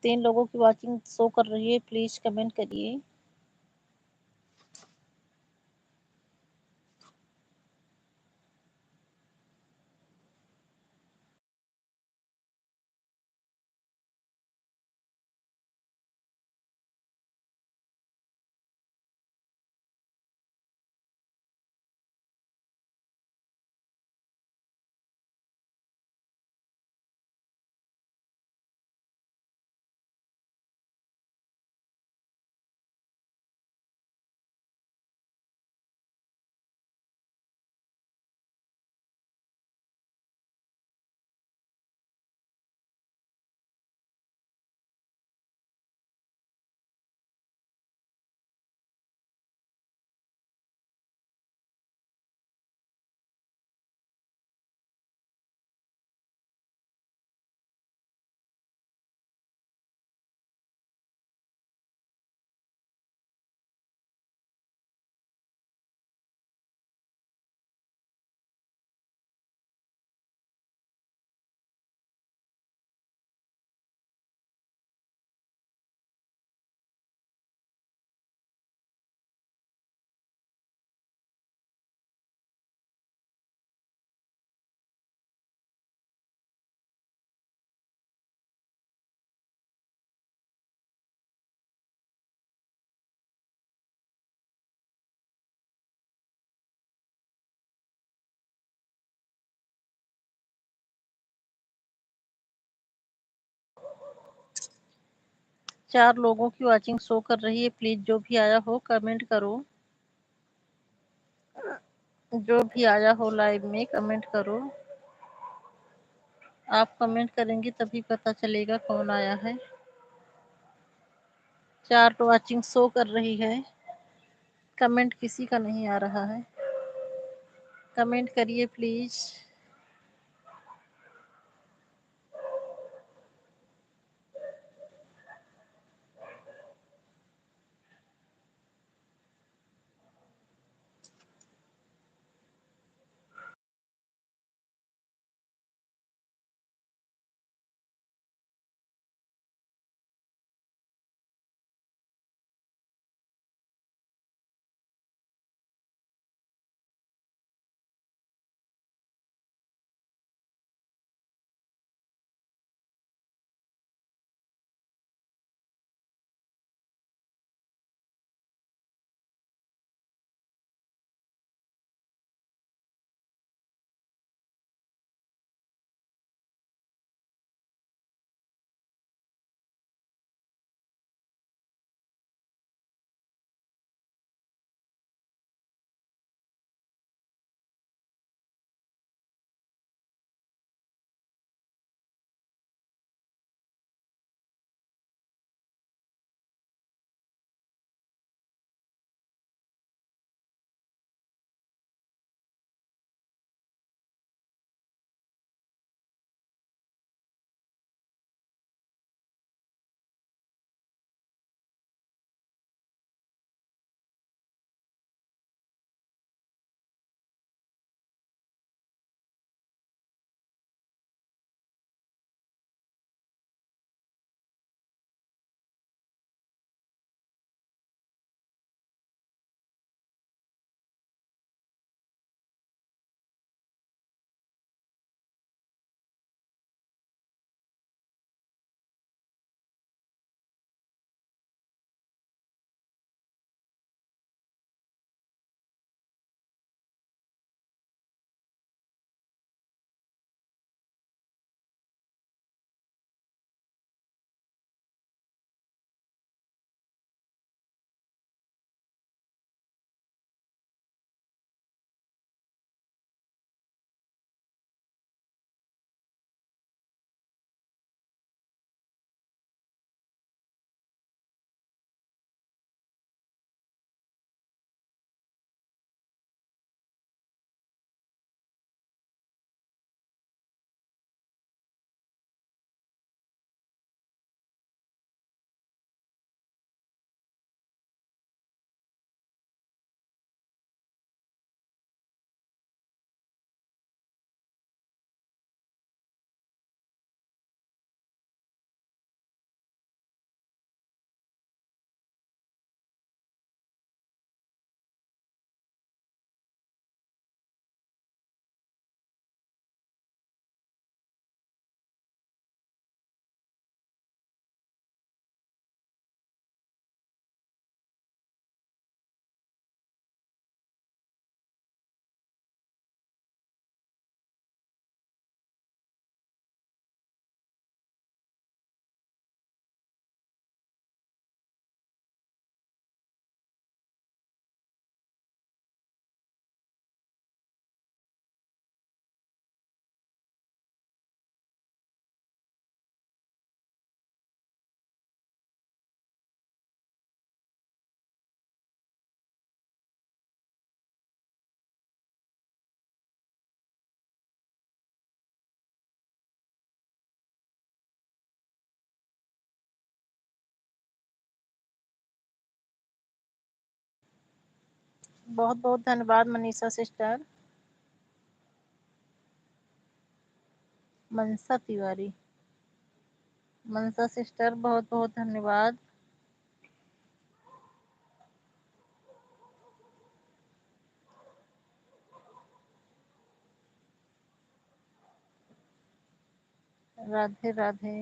तीन लोगों की वाचिंग शो कर रही है, प्लीज कमेंट करिए। चार लोगों की वाचिंग शो कर रही है, प्लीज जो भी आया हो कमेंट करो। जो भी आया हो लाइव में कमेंट करो। आप कमेंट करेंगे तभी पता चलेगा कौन आया है। चार तो वाचिंग शो कर रही है, कमेंट किसी का नहीं आ रहा है। कमेंट करिए प्लीज। बहुत बहुत धन्यवाद मनीषा सिस्टर। मनसा तिवारी, मनसा सिस्टर बहुत बहुत धन्यवाद। राधे राधे।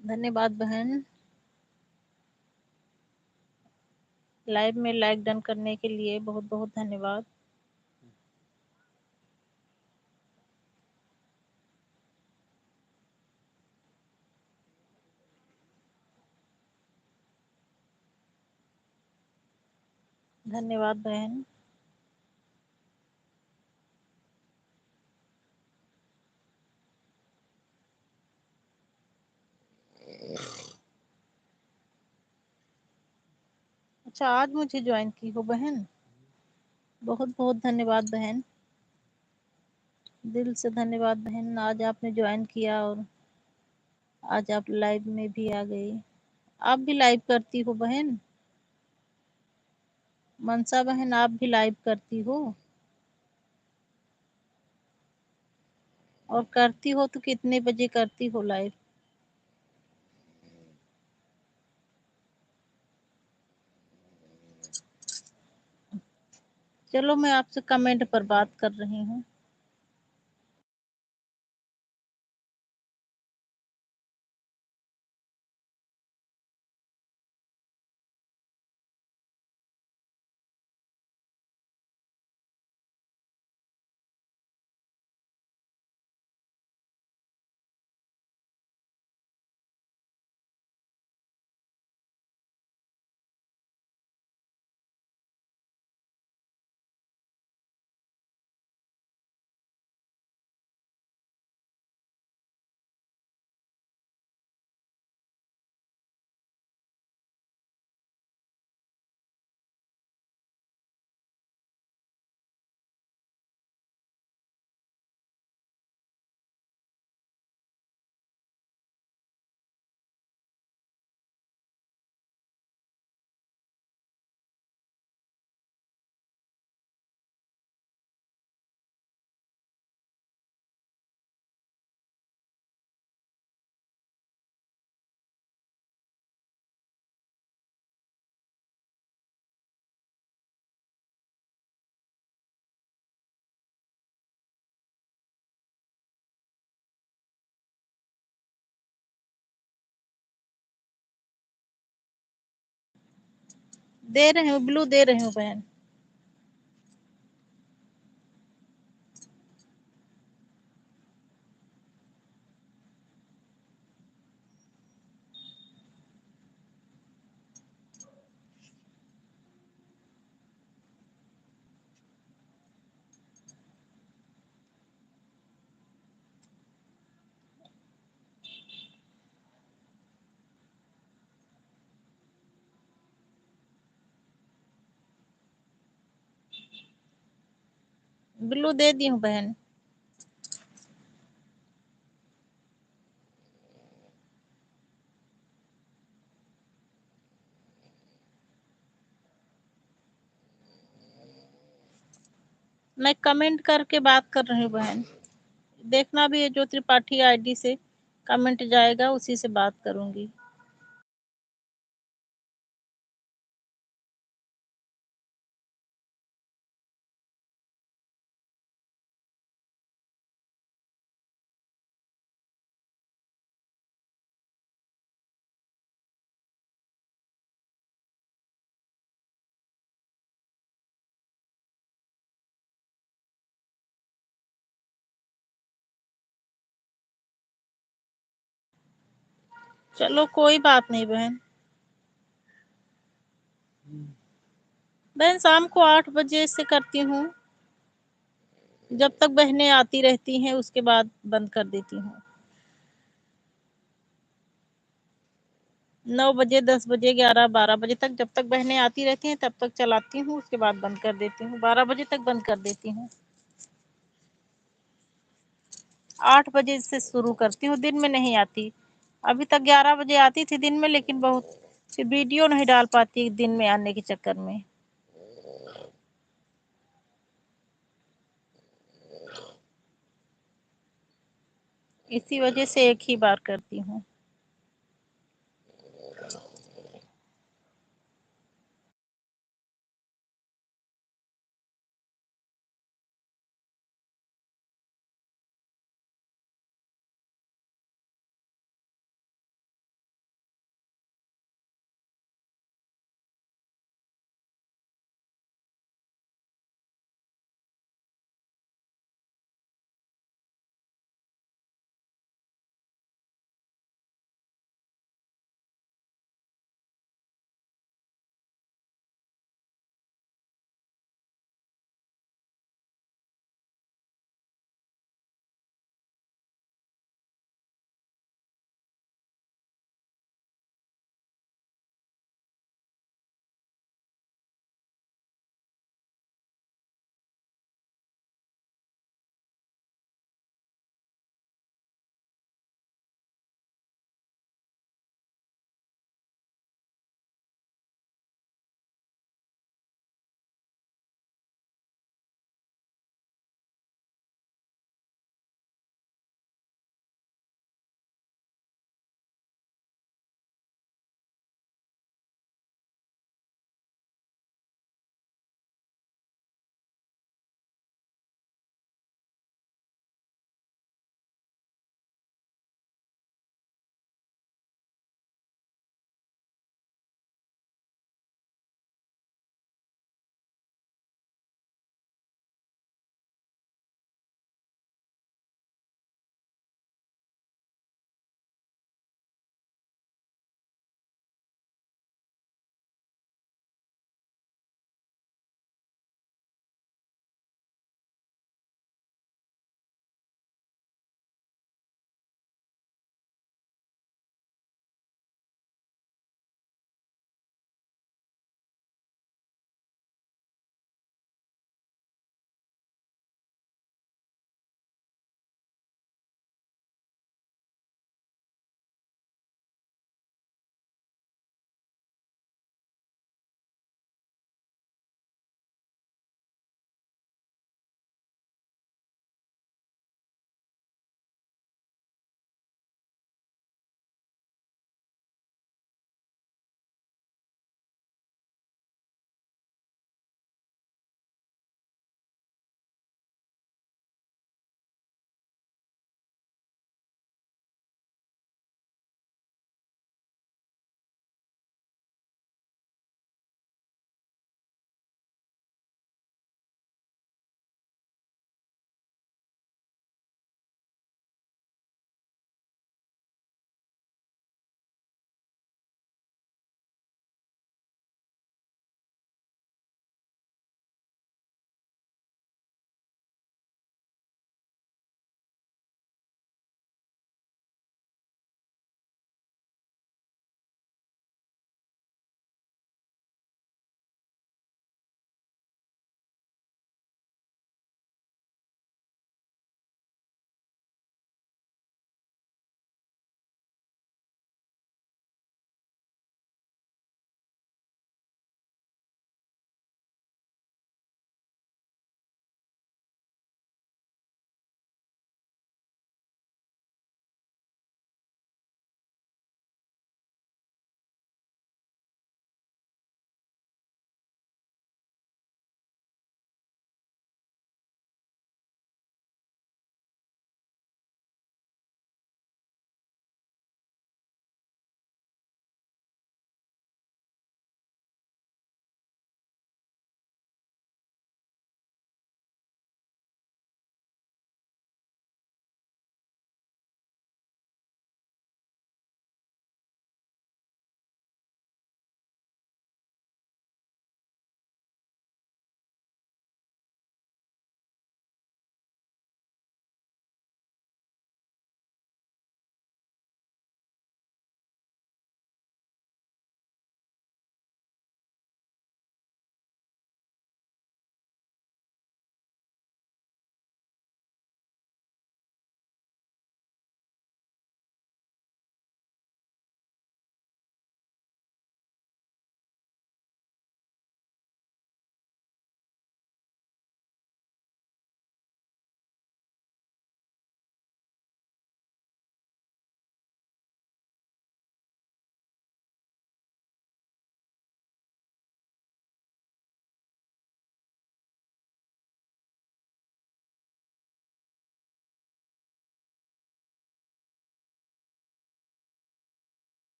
धन्यवाद बहन, लाइव में लाइक डन करने के लिए बहुत बहुत धन्यवाद। धन्यवाद बहन। अच्छा, आज मुझे ज्वाइन की हो बहन, बहुत बहुत धन्यवाद बहन, दिल से धन्यवाद बहन। आज आपने ज्वाइन किया और आज आप लाइव में भी आ गई। आप भी लाइव करती हो बहन? मनसा बहन आप भी लाइव करती हो? और करती हो तो कितने बजे करती हो लाइव? चलो मैं आपसे कमेंट पर बात कर रही हूँ। दे रही हूँ, ब्लू दे रही हूँ बहन। ब्लू दे दी हूँ बहन। मैं कमेंट करके बात कर रही हूँ बहन, देखना भी है जो त्रिपाठी आईडी से कमेंट जाएगा उसी से बात करूंगी। चलो कोई बात नहीं बहन। बहन शाम को 8 बजे से करती हूँ, जब तक बहनें आती रहती हैं उसके बाद बंद कर देती हूँ। 9 बजे, 10 बजे, 11, 12 बजे तक, जब तक बहनें आती रहती हैं तब तक चलाती हूँ, उसके बाद बंद कर देती हूँ। 12 बजे तक बंद कर देती हूँ। 8 बजे से शुरू करती हूँ, दिन में नहीं आती। अभी तक 11 बजे आती थी दिन में, लेकिन बहुत फिर वीडियो नहीं डाल पाती दिन में आने के चक्कर में। इसी वजह से एक ही बार करती हूँ।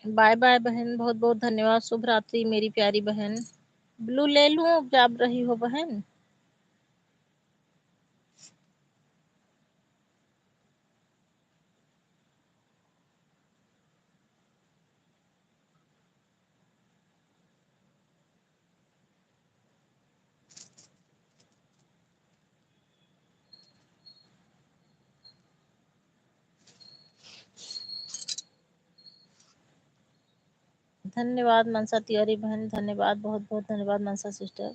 बाय बाय बहन, बहुत बहुत धन्यवाद। शुभ रात्रि मेरी प्यारी बहन। ब्लू ले लूं जाप रही हो बहन? धन्यवाद मनसा तिवारी बहन, धन्यवाद, बहुत बहुत धन्यवाद मनसा सिस्टर।